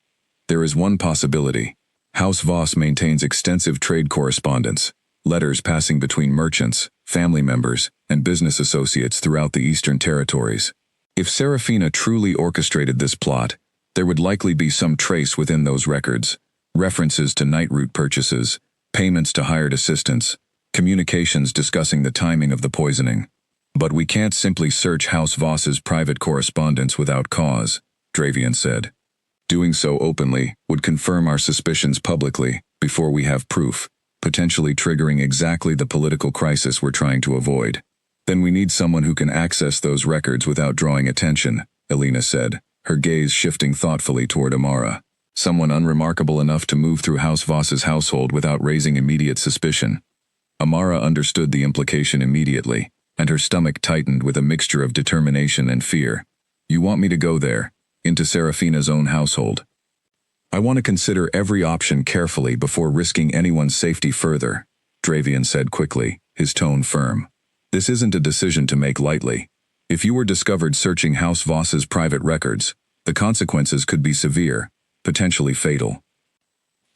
There is one possibility. House Voss maintains extensive trade correspondence, letters passing between merchants, family members, and business associates throughout the Eastern Territories. If Serafina truly orchestrated this plot, there would likely be some trace within those records, references to night route purchases, payments to hired assistants, communications discussing the timing of the poisoning. But we can't simply search House Voss's private correspondence without cause, Dravian said. Doing so openly would confirm our suspicions publicly before we have proof, potentially triggering exactly the political crisis we're trying to avoid. Then we need someone who can access those records without drawing attention, Alina said, her gaze shifting thoughtfully toward Amara. Someone unremarkable enough to move through House Voss's household without raising immediate suspicion. Amara understood the implication immediately, and her stomach tightened with a mixture of determination and fear. You want me to go there, into Serafina's own household? I want to consider every option carefully before risking anyone's safety further, Dravian said quickly, his tone firm. This isn't a decision to make lightly. If you were discovered searching House Voss's private records, the consequences could be severe, potentially fatal.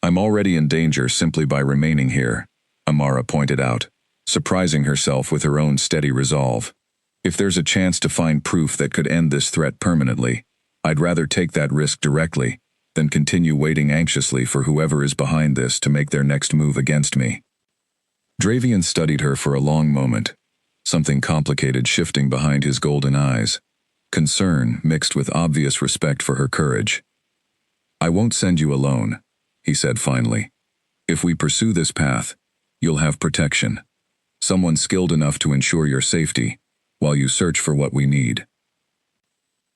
I'm already in danger simply by remaining here, Amara pointed out, surprising herself with her own steady resolve. If there's a chance to find proof that could end this threat permanently, I'd rather take that risk directly than continue waiting anxiously for whoever is behind this to make their next move against me. Dravian studied her for a long moment, something complicated shifting behind his golden eyes, concern mixed with obvious respect for her courage. I won't send you alone, he said finally. If we pursue this path, you'll have protection. Someone skilled enough to ensure your safety, while you search for what we need.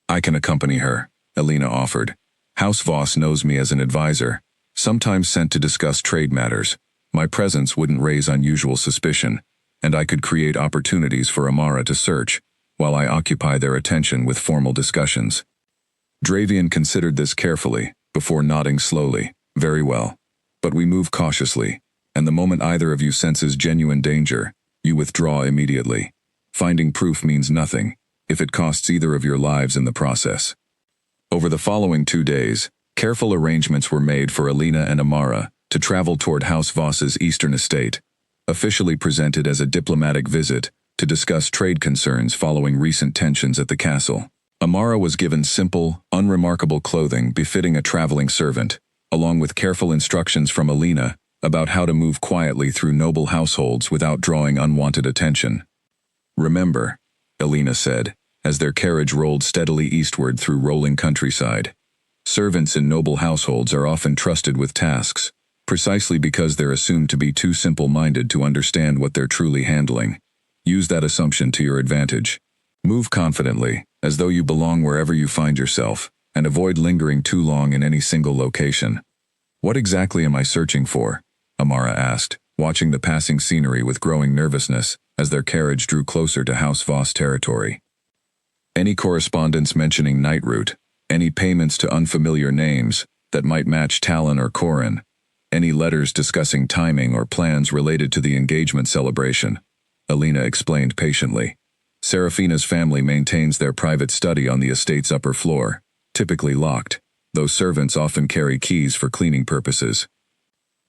I can accompany her, Alina offered. House Voss knows me as an advisor, sometimes sent to discuss trade matters. My presence wouldn't raise unusual suspicion, and I could create opportunities for Amara to search, while I occupy their attention with formal discussions. Dravian considered this carefully, before nodding slowly. Very well. But we move cautiously, and the moment either of you senses genuine danger, you withdraw immediately. Finding proof means nothing, if it costs either of your lives in the process. Over the following 2 days, careful arrangements were made for Alina and Amara to travel toward House Voss's eastern estate, officially presented as a diplomatic visit to discuss trade concerns following recent tensions at the castle. Amara was given simple, unremarkable clothing befitting a traveling servant, along with careful instructions from Alina about how to move quietly through noble households without drawing unwanted attention. "Remember," Alina said, as their carriage rolled steadily eastward through rolling countryside. "Servants in noble households are often trusted with tasks, precisely because they're assumed to be too simple-minded to understand what they're truly handling. Use that assumption to your advantage. Move confidently, as though you belong wherever you find yourself, and avoid lingering too long in any single location." "What exactly am I searching for?" Amara asked, watching the passing scenery with growing nervousness as their carriage drew closer to House Voss territory. "Any correspondence mentioning night route, any payments to unfamiliar names that might match Talon or Corin, any letters discussing timing or plans related to the engagement celebration," Alina explained patiently. "Serafina's family maintains their private study on the estate's upper floor, typically locked, though servants often carry keys for cleaning purposes."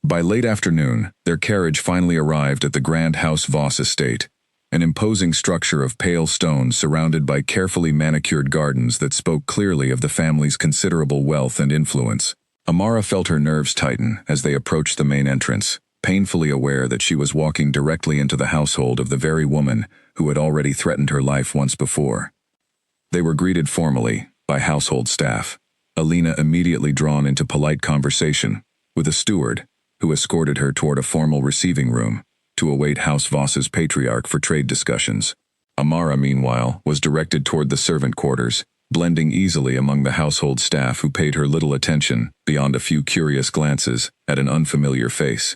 By late afternoon, their carriage finally arrived at the grand House Voss estate, an imposing structure of pale stone surrounded by carefully manicured gardens that spoke clearly of the family's considerable wealth and influence. Amara felt her nerves tighten as they approached the main entrance, painfully aware that she was walking directly into the household of the very woman who had already threatened her life once before. They were greeted formally by household staff, Alina immediately drawn into polite conversation with a steward who escorted her toward a formal receiving room to await House Voss's patriarch for trade discussions. Amara, meanwhile, was directed toward the servant quarters, blending easily among the household staff who paid her little attention beyond a few curious glances at an unfamiliar face.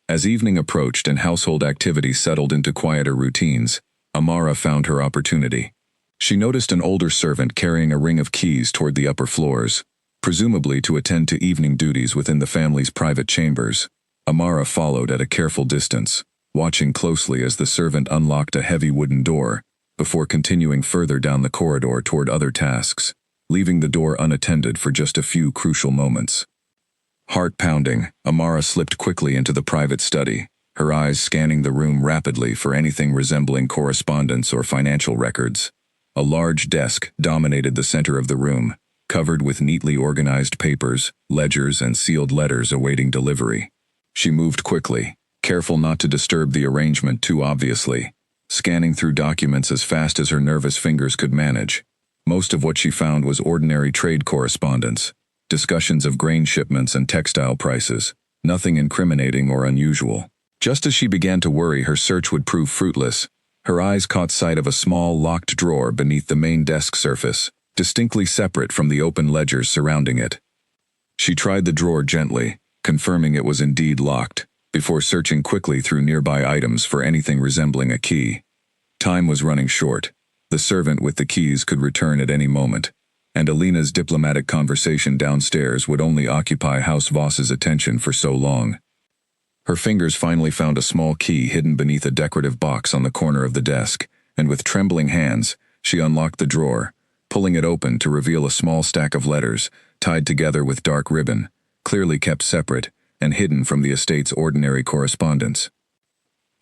As evening approached and household activities settled into quieter routines, Amara found her opportunity. She noticed an older servant carrying a ring of keys toward the upper floors, presumably to attend to evening duties within the family's private chambers. Amara followed at a careful distance, watching closely as the servant unlocked a heavy wooden door, before continuing further down the corridor toward other tasks, leaving the door unattended for just a few crucial moments. Heart pounding, Amara slipped quickly into the private study, her eyes scanning the room rapidly for anything resembling correspondence or financial records. A large desk dominated the center of the room, covered with neatly organized papers, ledgers, and sealed letters awaiting delivery. She moved quickly, careful not to disturb the arrangement too obviously, scanning through documents as fast as her nervous fingers could manage. Most of what she found was ordinary trade correspondence, discussions of grain shipments and textile prices, nothing incriminating or unusual. Just as she began to worry her search would prove fruitless, her eyes caught sight of a small, locked drawer beneath the main desk surface, distinctly separate from the open ledgers surrounding it. She tried the drawer gently, confirming it was indeed locked, before searching quickly through nearby items for anything resembling a key. Time was running short. The servant with the keys could return at any moment, and Alina's diplomatic conversation downstairs would only occupy House Voss's attention for so long. Her fingers finally found a small key hidden beneath a decorative box on the corner of the desk, and with trembling hands, she unlocked the drawer, pulling it open to reveal a small stack of letters, tied together with dark ribbon, clearly kept separate and hidden from the estate's ordinary correspondence.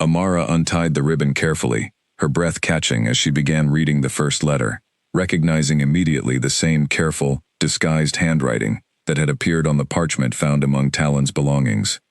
Amara untied the ribbon carefully, her breath catching as she began reading the first letter, recognizing immediately the same careful, disguised handwriting that had appeared on the parchment found among Talon's belongings.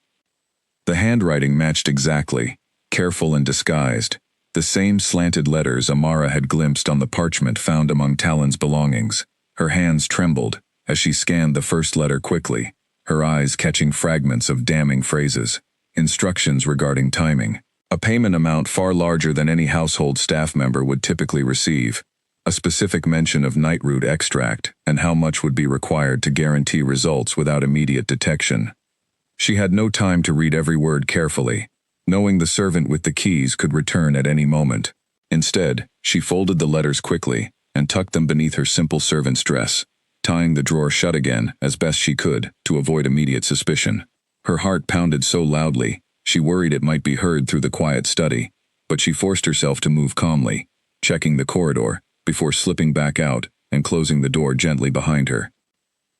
The handwriting matched exactly, careful and disguised, the same slanted letters Amara had glimpsed on the parchment found among Talon's belongings. Her hands trembled as she scanned the first letter quickly, her eyes catching fragments of damning phrases, instructions regarding timing, a payment amount far larger than any household staff member would typically receive, a specific mention of night root extract and how much would be required to guarantee results without immediate detection. She had no time to read every word carefully, knowing the servant with the keys could return at any moment. Instead, she folded the letters quickly and tucked them beneath her simple servant's dress, tying the drawer shut again as best she could to avoid immediate suspicion. Her heart pounded so loudly, she worried it might be heard through the quiet study, but she forced herself to move calmly, checking the corridor, before slipping back out and closing the door gently behind her.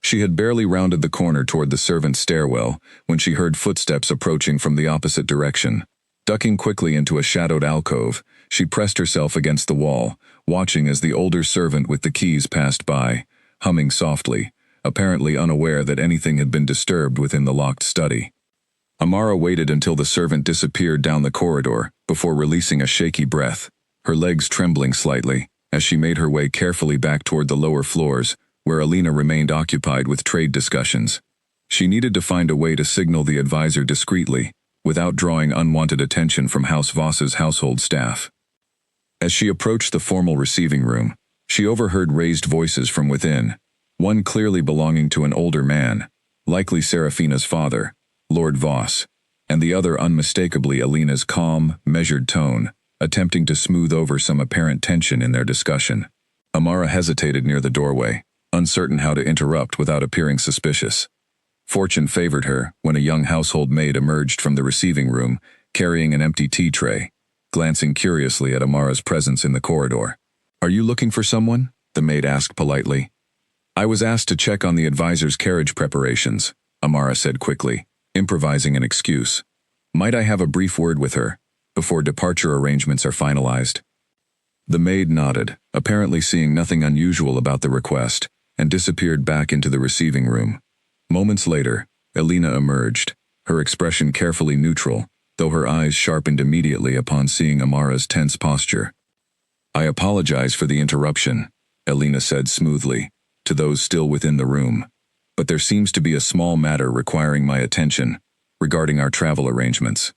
She had barely rounded the corner toward the servant's stairwell when she heard footsteps approaching from the opposite direction. Ducking quickly into a shadowed alcove, she pressed herself against the wall, watching as the older servant with the keys passed by, humming softly, apparently unaware that anything had been disturbed within the locked study. Amara waited until the servant disappeared down the corridor before releasing a shaky breath, her legs trembling slightly, as she made her way carefully back toward the lower floors, where Alina remained occupied with trade discussions. She needed to find a way to signal the advisor discreetly, without drawing unwanted attention from House Voss's household staff. As she approached the formal receiving room, she overheard raised voices from within, one clearly belonging to an older man, likely Serafina's father, Lord Voss, and the other unmistakably Alina's calm, measured tone, attempting to smooth over some apparent tension in their discussion. Amara hesitated near the doorway, uncertain how to interrupt without appearing suspicious. Fortune favored her when a young household maid emerged from the receiving room, carrying an empty tea tray, glancing curiously at Amara's presence in the corridor. "Are you looking for someone?" the maid asked politely. "I was asked to check on the advisor's carriage preparations," Amara said quickly, improvising an excuse. "Might I have a brief word with her, before departure arrangements are finalized?" The maid nodded, apparently seeing nothing unusual about the request, and disappeared back into the receiving room. Moments later, Alina emerged, her expression carefully neutral, though her eyes sharpened immediately upon seeing Amara's tense posture. "I apologize for the interruption," Alina said smoothly, to those still within the room, "but there seems to be a small matter requiring my attention, regarding our travel arrangements."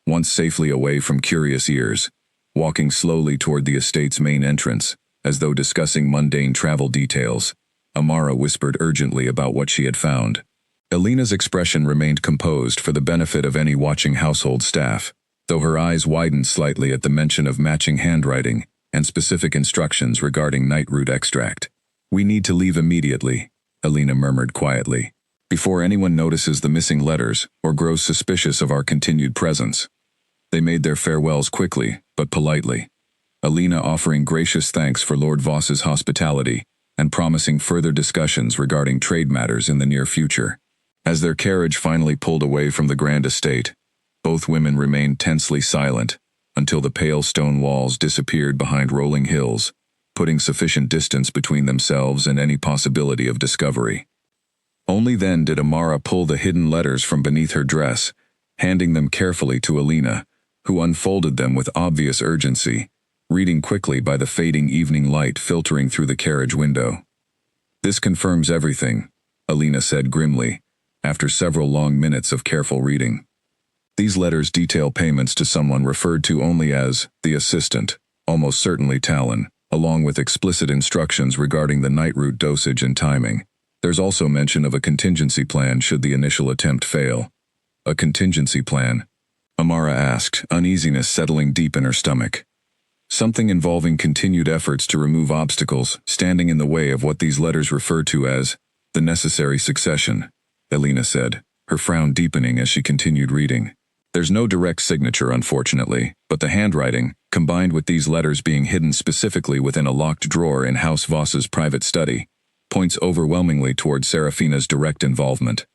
Once safely away from curious ears, walking slowly toward the estate's main entrance, as though discussing mundane travel details, Amara whispered urgently about what she had found. Alina's expression remained composed for the benefit of any watching household staff, though her eyes widened slightly at the mention of matching handwriting and specific instructions regarding night root extract. "We need to leave immediately," Alina murmured quietly, "before anyone notices the missing letters or grows suspicious of our continued presence." They made their farewells quickly, but politely, Alina offering gracious thanks for Lord Voss's hospitality and promising further discussions regarding trade matters in the near future. As their carriage finally pulled away from the grand estate, both women remained tensely silent until the pale stone walls disappeared behind rolling hills, putting sufficient distance between themselves and any possibility of discovery. Only then did Amara pull the hidden letters from beneath her dress, handing them carefully to Alina, who unfolded them with obvious urgency, reading quickly by the fading evening light filtering through the carriage window. "This confirms everything," Alina said grimly, after several long minutes of careful reading. "These letters detail payments to someone referred to only as the assistant, almost certainly Talon, along with explicit instructions regarding the night root dosage and timing. There's also mention of a contingency plan should the initial attempt fail." "A contingency plan?" Amara asked, uneasiness settling deep in her stomach. "Something involving continued efforts to remove obstacles standing in the way of what these letters refer to as the necessary succession," Alina said, her frown deepening as she continued reading. "There's no direct signature, unfortunately, but the handwriting, combined with these letters being hidden specifically within a locked drawer in House Voss's private study, points overwhelmingly toward Serafina's direct involvement."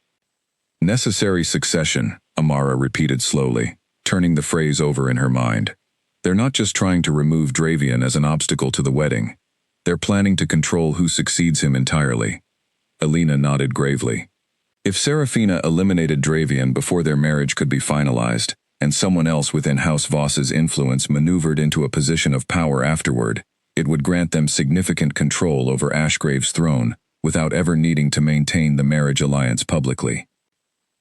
"Necessary succession," Amara repeated slowly, turning the phrase over in her mind. "They're not just trying to remove Dravian as an obstacle to the wedding. They're planning to control who succeeds him entirely." Alina nodded gravely. If Serafina eliminated Dravian before their marriage could be finalized, and someone else within House Voss's influence maneuvered into a position of power afterward, it would grant them significant control over Ashgrave's throne without ever needing to maintain the marriage alliance publicly.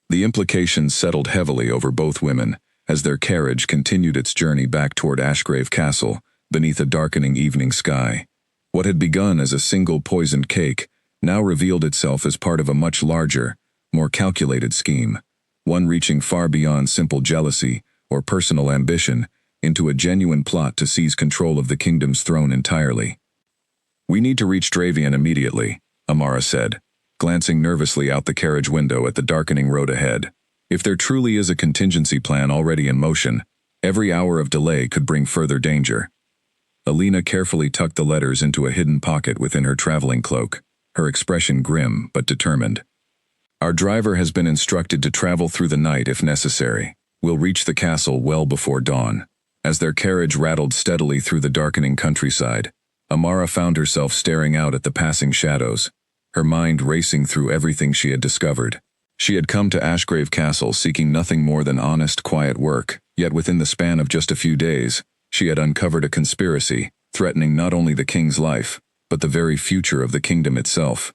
The implications settled heavily over both women as their carriage continued its journey back toward Ashgrave Castle beneath a darkening evening sky. What had begun as a single poisoned cake now revealed itself as part of a much larger, more calculated scheme, one reaching far beyond simple jealousy or personal ambition into a genuine plot to seize control of the kingdom's throne entirely. "We need to reach Dravian immediately," Amara said, glancing nervously out the carriage window at the darkening road ahead. "If there truly is a contingency plan already in motion, every hour of delay could bring further danger." Alina carefully tucked the letters into a hidden pocket within her traveling cloak, her expression grim but determined. "Our driver has been instructed to travel through the night if necessary. We'll reach the castle well before dawn." As their carriage rattled steadily through the darkening countryside, Amara found herself staring out at the passing shadows, her mind racing through everything she had discovered. She had come to Ashgrave Castle seeking nothing more than honest, quiet work, yet within the span of just a few days, she had uncovered a conspiracy, threatening not only the king's life, but the very future of the kingdom itself.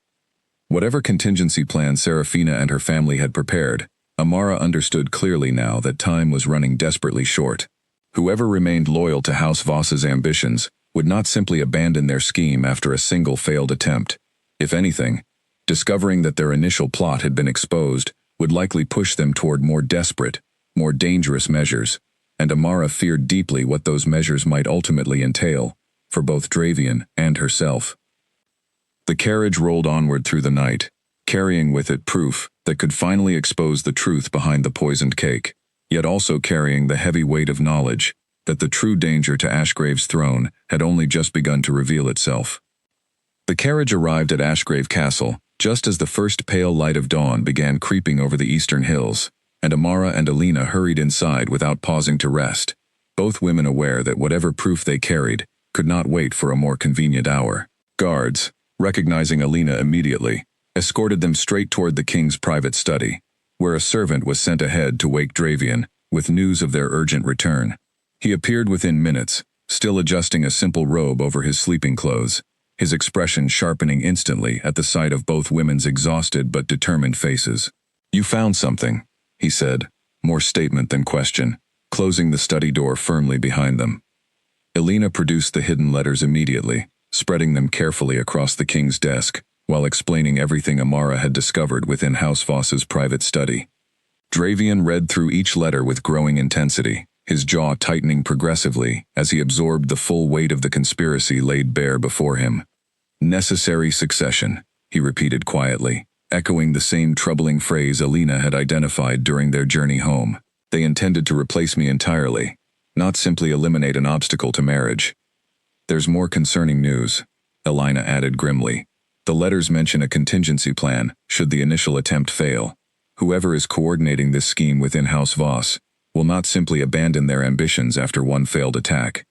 Whatever contingency plan Serafina and her family had prepared, Amara understood clearly now that time was running desperately short. Whoever remained loyal to House Voss's ambitions would not simply abandon their scheme after a single failed attempt. If anything, discovering that their initial plot had been exposed would likely push them toward more desperate, more dangerous measures, and Amara feared deeply what those measures might ultimately entail, for both Dravian and herself. The carriage rolled onward through the night, carrying with it proof that could finally expose the truth behind the poisoned cake, yet also carrying the heavy weight of knowledge that the true danger to Ashgrave's throne had only just begun to reveal itself. The carriage arrived at Ashgrave Castle just as the first pale light of dawn began creeping over the eastern hills, and Amara and Alina hurried inside without pausing to rest, both women aware that whatever proof they carried could not wait for a more convenient hour. Guards, recognizing Alina immediately, escorted them straight toward the king's private study, where a servant was sent ahead to wake Dravian with news of their urgent return. He appeared within minutes, still adjusting a simple robe over his sleeping clothes, his expression sharpening instantly at the sight of both women's exhausted but determined faces. "You found something," he said, more statement than question, closing the study door firmly behind them. Alina produced the hidden letters immediately, spreading them carefully across the king's desk, while explaining everything Amara had discovered within House Voss's private study. Dravian read through each letter with growing intensity, his jaw tightening progressively as he absorbed the full weight of the conspiracy laid bare before him. "Necessary succession," he repeated quietly, echoing the same troubling phrase Alina had identified during their journey home. "They intended to replace me entirely, not simply eliminate an obstacle to marriage." "There's more concerning news," Alina added grimly. "The letters mention a contingency plan, should the initial attempt fail. Whoever is coordinating this scheme within House Voss will not simply abandon their ambitions after one failed attack."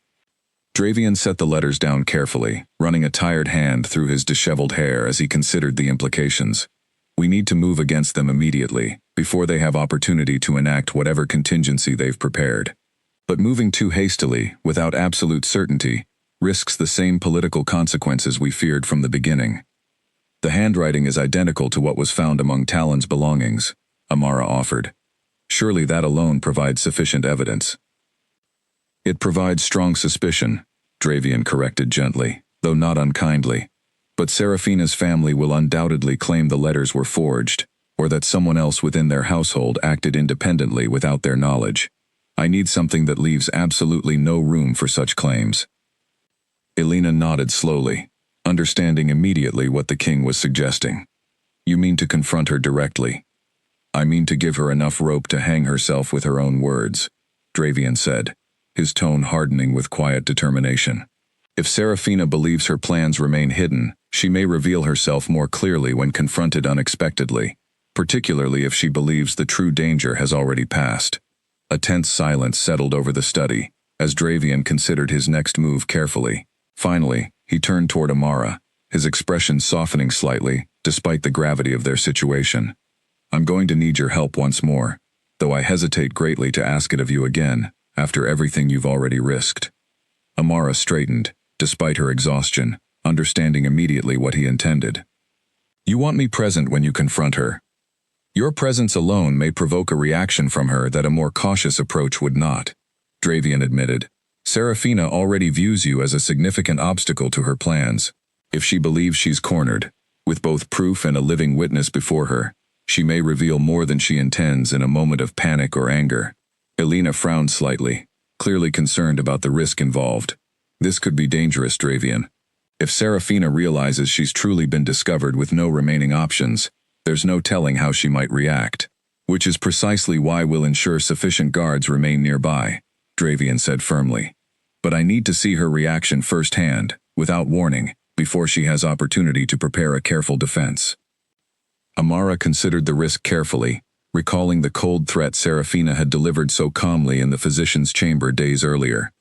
Dravian set the letters down carefully, running a tired hand through his disheveled hair as he considered the implications. "We need to move against them immediately, before they have opportunity to enact whatever contingency they've prepared. But moving too hastily, without absolute certainty, risks the same political consequences we feared from the beginning." "The handwriting is identical to what was found among Talon's belongings," Amara offered. "Surely that alone provides sufficient evidence." "It provides strong suspicion," Dravian corrected gently, though not unkindly. "But Serafina's family will undoubtedly claim the letters were forged, or that someone else within their household acted independently without their knowledge. I need something that leaves absolutely no room for such claims." Alina nodded slowly, understanding immediately what the king was suggesting. "You mean to confront her directly?" "I mean to give her enough rope to hang herself with her own words," Dravian said, his tone hardening with quiet determination. "If Serafina believes her plans remain hidden, she may reveal herself more clearly when confronted unexpectedly, particularly if she believes the true danger has already passed." A tense silence settled over the study, as Dravian considered his next move carefully. Finally, he turned toward Amara, his expression softening slightly, despite the gravity of their situation. "I'm going to need your help once more, though I hesitate greatly to ask it of you again, after everything you've already risked." Amara straightened, despite her exhaustion, understanding immediately what he intended. "You want me present when you confront her. Your presence alone may provoke a reaction from her that a more cautious approach would not," Dravian admitted. "Serafina already views you as a significant obstacle to her plans. If she believes she's cornered, with both proof and a living witness before her, she may reveal more than she intends in a moment of panic or anger." Alina frowned slightly, clearly concerned about the risk involved. "This could be dangerous, Dravian. If Serafina realizes she's truly been discovered with no remaining options, there's no telling how she might react. Which is precisely why we'll ensure sufficient guards remain nearby," Dravian said firmly. "But I need to see her reaction firsthand, without warning, before she has opportunity to prepare a careful defense." Amara considered the risk carefully, recalling the cold threat Serafina had delivered so calmly in the physician's chamber days earlier.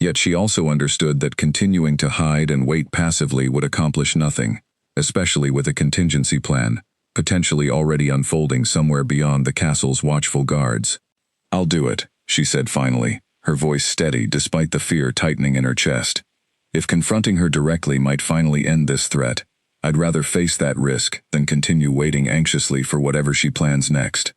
Yet she also understood that continuing to hide and wait passively would accomplish nothing, especially with a contingency plan, potentially already unfolding somewhere beyond the castle's watchful guards. "I'll do it," she said finally, her voice steady despite the fear tightening in her chest. "If confronting her directly might finally end this threat, I'd rather face that risk than continue waiting anxiously for whatever she plans next."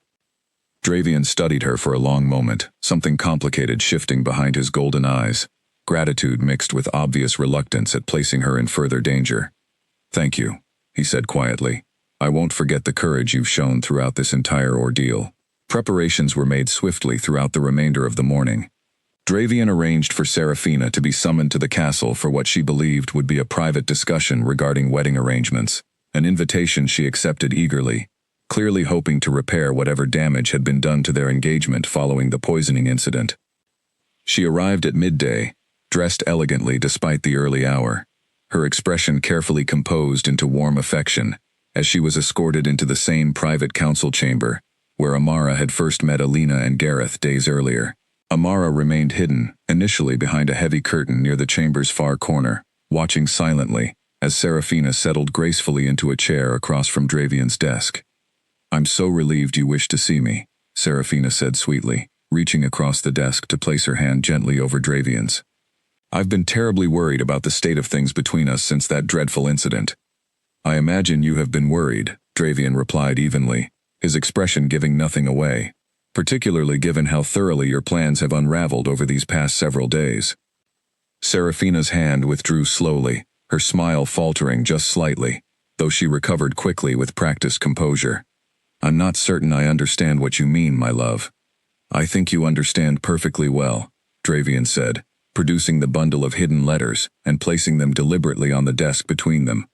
Dravian studied her for a long moment, something complicated shifting behind his golden eyes, gratitude mixed with obvious reluctance at placing her in further danger. "Thank you," he said quietly. "I won't forget the courage you've shown throughout this entire ordeal." Preparations were made swiftly throughout the remainder of the morning. Dravian arranged for Serafina to be summoned to the castle for what she believed would be a private discussion regarding wedding arrangements, an invitation she accepted eagerly, clearly hoping to repair whatever damage had been done to their engagement following the poisoning incident. She arrived at midday, dressed elegantly despite the early hour, her expression carefully composed into warm affection, as she was escorted into the same private council chamber, where Amara had first met Alina and Gareth days earlier. Amara remained hidden, initially behind a heavy curtain near the chamber's far corner, watching silently, as Serafina settled gracefully into a chair across from Dravian's desk. "I'm so relieved you wish to see me," Serafina said sweetly, reaching across the desk to place her hand gently over Dravian's. "I've been terribly worried about the state of things between us since that dreadful incident." "I imagine you have been worried," Dravian replied evenly, his expression giving nothing away, "particularly given how thoroughly your plans have unraveled over these past several days." Serafina's hand withdrew slowly, her smile faltering just slightly, though she recovered quickly with practiced composure. "I'm not certain I understand what you mean, my love." "I think you understand perfectly well," Dravian said, producing the bundle of hidden letters and placing them deliberately on the desk between them.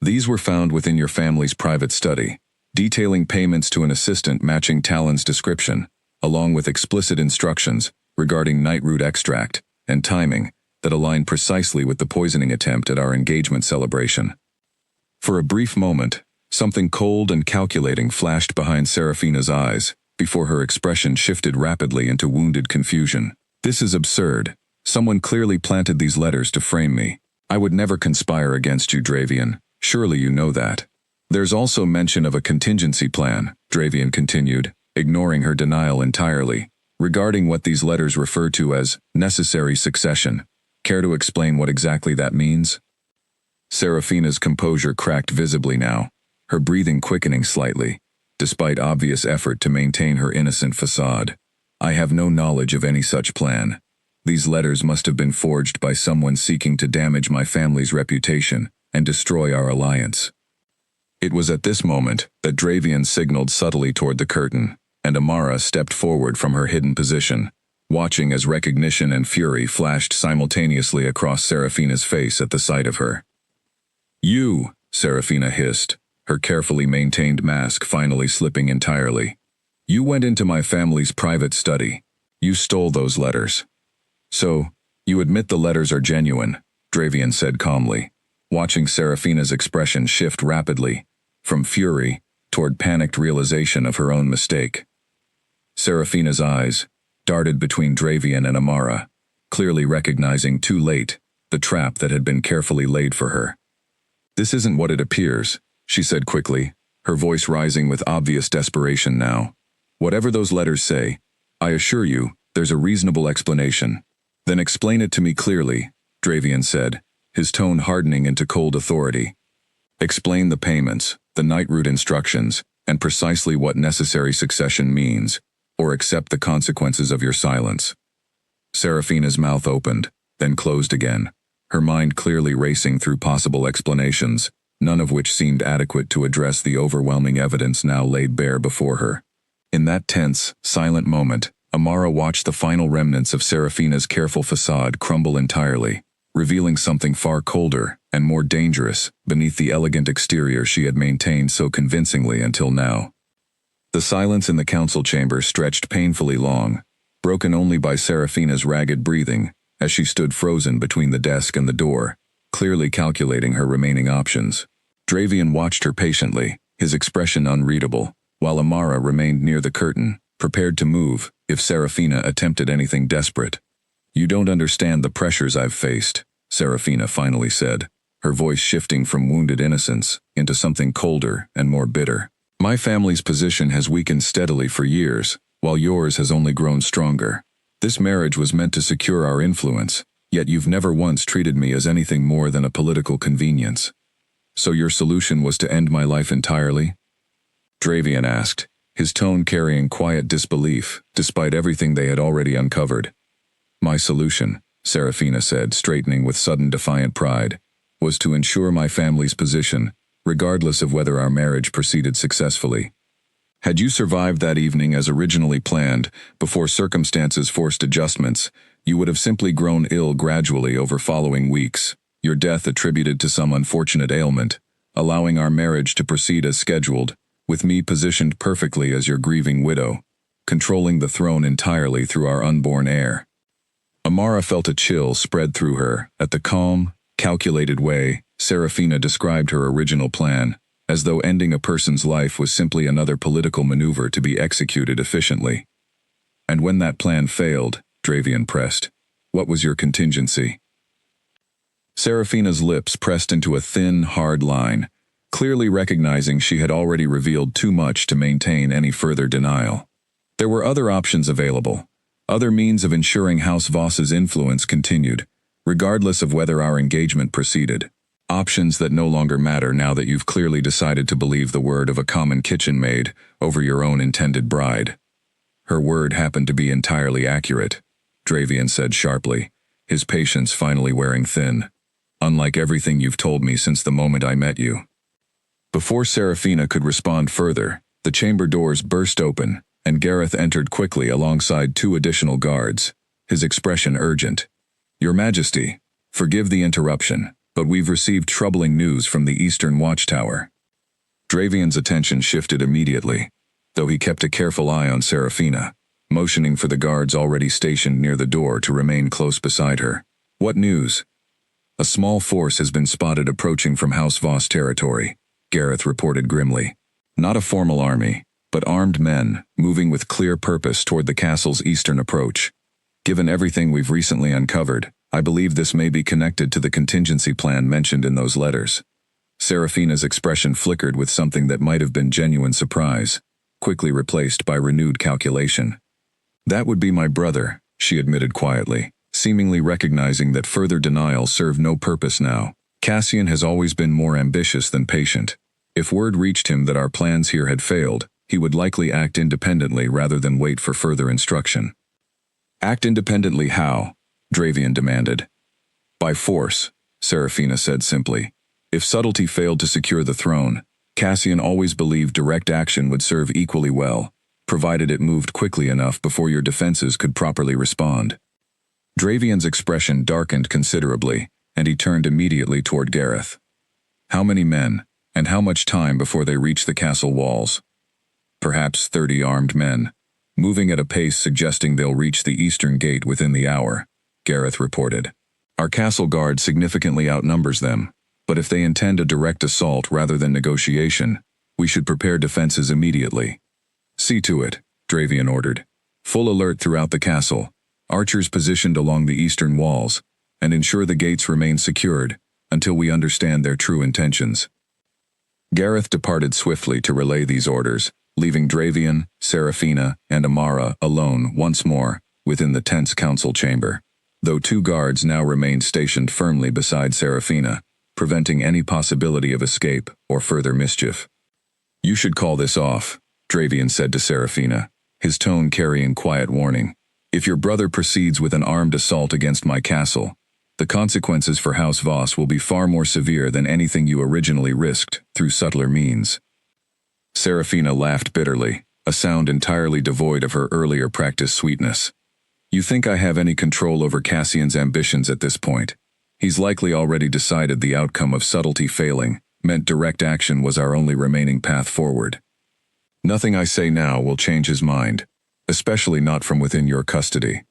"These were found within your family's private study, detailing payments to an assistant matching Talon's description, along with explicit instructions regarding nightroot extract and timing that align precisely with the poisoning attempt at our engagement celebration." For a brief moment, something cold and calculating flashed behind Serafina's eyes, before her expression shifted rapidly into wounded confusion. "This is absurd. Someone clearly planted these letters to frame me. I would never conspire against you, Dravian. Surely you know that." "There's also mention of a contingency plan," Dravian continued, ignoring her denial entirely, "regarding what these letters refer to as necessary succession. Care to explain what exactly that means?" Serafina's composure cracked visibly now, her breathing quickening slightly, despite obvious effort to maintain her innocent facade. "I have no knowledge of any such plan. These letters must have been forged by someone seeking to damage my family's reputation and destroy our alliance." It was at this moment that Dravian signaled subtly toward the curtain, and Amara stepped forward from her hidden position, watching as recognition and fury flashed simultaneously across Serafina's face at the sight of her. "You," Serafina hissed, her carefully maintained mask finally slipping entirely. "You went into my family's private study. You stole those letters." "So, you admit the letters are genuine," Dravian said calmly, watching Serafina's expression shift rapidly, from fury toward panicked realization of her own mistake. Serafina's eyes darted between Dravian and Amara, clearly recognizing too late the trap that had been carefully laid for her. "This isn't what it appears," she said quickly, her voice rising with obvious desperation now. "Whatever those letters say, I assure you, there's a reasonable explanation." "Then explain it to me clearly," Dravian said, his tone hardening into cold authority. "Explain the payments, the nightroot instructions, and precisely what necessary succession means, or accept the consequences of your silence." Serafina's mouth opened, then closed again, her mind clearly racing through possible explanations, none of which seemed adequate to address the overwhelming evidence now laid bare before her. In that tense, silent moment, Amara watched the final remnants of Serafina's careful facade crumble entirely, revealing something far colder and more dangerous beneath the elegant exterior she had maintained so convincingly until now. The silence in the council chamber stretched painfully long, broken only by Serafina's ragged breathing as she stood frozen between the desk and the door, clearly calculating her remaining options. Dravian watched her patiently, his expression unreadable, while Amara remained near the curtain, prepared to move if Serafina attempted anything desperate. You don't understand the pressures I've faced, Serafina finally said, her voice shifting from wounded innocence into something colder and more bitter. My family's position has weakened steadily for years, while yours has only grown stronger. This marriage was meant to secure our influence, yet you've never once treated me as anything more than a political convenience. So your solution was to end my life entirely? Dravian asked, his tone carrying quiet disbelief, despite everything they had already uncovered. My solution, Serafina said, straightening with sudden defiant pride, was to ensure my family's position, regardless of whether our marriage proceeded successfully. Had you survived that evening as originally planned, before circumstances forced adjustments, you would have simply grown ill gradually over following weeks, your death attributed to some unfortunate ailment, allowing our marriage to proceed as scheduled, with me positioned perfectly as your grieving widow, controlling the throne entirely through our unborn heir. Amara felt a chill spread through her at the calm, calculated way Serafina described her original plan, as though ending a person's life was simply another political maneuver to be executed efficiently. And when that plan failed, Dravian pressed, what was your contingency? Serafina's lips pressed into a thin, hard line, clearly recognizing she had already revealed too much to maintain any further denial. There were other options available, other means of ensuring House Voss's influence continued, regardless of whether our engagement proceeded. Options that no longer matter now that you've clearly decided to believe the word of a common kitchen maid over your own intended bride. Her word happened to be entirely accurate, Dravian said sharply, his patience finally wearing thin. Unlike everything you've told me since the moment I met you. Before Serafina could respond further, the chamber doors burst open, and Gareth entered quickly alongside 2 additional guards, his expression urgent. Your Majesty, forgive the interruption, but we've received troubling news from the Eastern Watchtower. Dravian's attention shifted immediately, though he kept a careful eye on Serafina, motioning for the guards already stationed near the door to remain close beside her. What news? A small force has been spotted approaching from House Voss territory, Gareth reported grimly. Not a formal army, but armed men, moving with clear purpose toward the castle's eastern approach. Given everything we've recently uncovered, I believe this may be connected to the contingency plan mentioned in those letters. Serafina's expression flickered with something that might have been genuine surprise, quickly replaced by renewed calculation. That would be my brother, she admitted quietly, seemingly recognizing that further denial served no purpose now. Cassian has always been more ambitious than patient. If word reached him that our plans here had failed, he would likely act independently rather than wait for further instruction. Act independently how? Dravian demanded. By force, Serafina said simply. If subtlety failed to secure the throne, Cassian always believed direct action would serve equally well, provided it moved quickly enough before your defenses could properly respond. Dravian's expression darkened considerably, and he turned immediately toward Gareth. How many men, and how much time before they reach the castle walls? Perhaps 30 armed men, moving at a pace suggesting they'll reach the eastern gate within the hour, Gareth reported. Our castle guard significantly outnumbers them, but if they intend a direct assault rather than negotiation, we should prepare defenses immediately. See to it, Dravian ordered. Full alert throughout the castle, archers positioned along the eastern walls, and ensure the gates remain secured until we understand their true intentions. Gareth departed swiftly to relay these orders, leaving Dravian, Serafina, and Amara alone once more within the tense council chamber, though 2 guards now remained stationed firmly beside Serafina, preventing any possibility of escape or further mischief. You should call this off, Dravian said to Serafina, his tone carrying quiet warning. If your brother proceeds with an armed assault against my castle, the consequences for House Voss will be far more severe than anything you originally risked through subtler means. Serafina laughed bitterly, a sound entirely devoid of her earlier practiced sweetness. You think I have any control over Cassian's ambitions at this point? He's likely already decided the outcome of subtlety failing meant direct action was our only remaining path forward. Nothing I say now will change his mind, especially not from within your custody.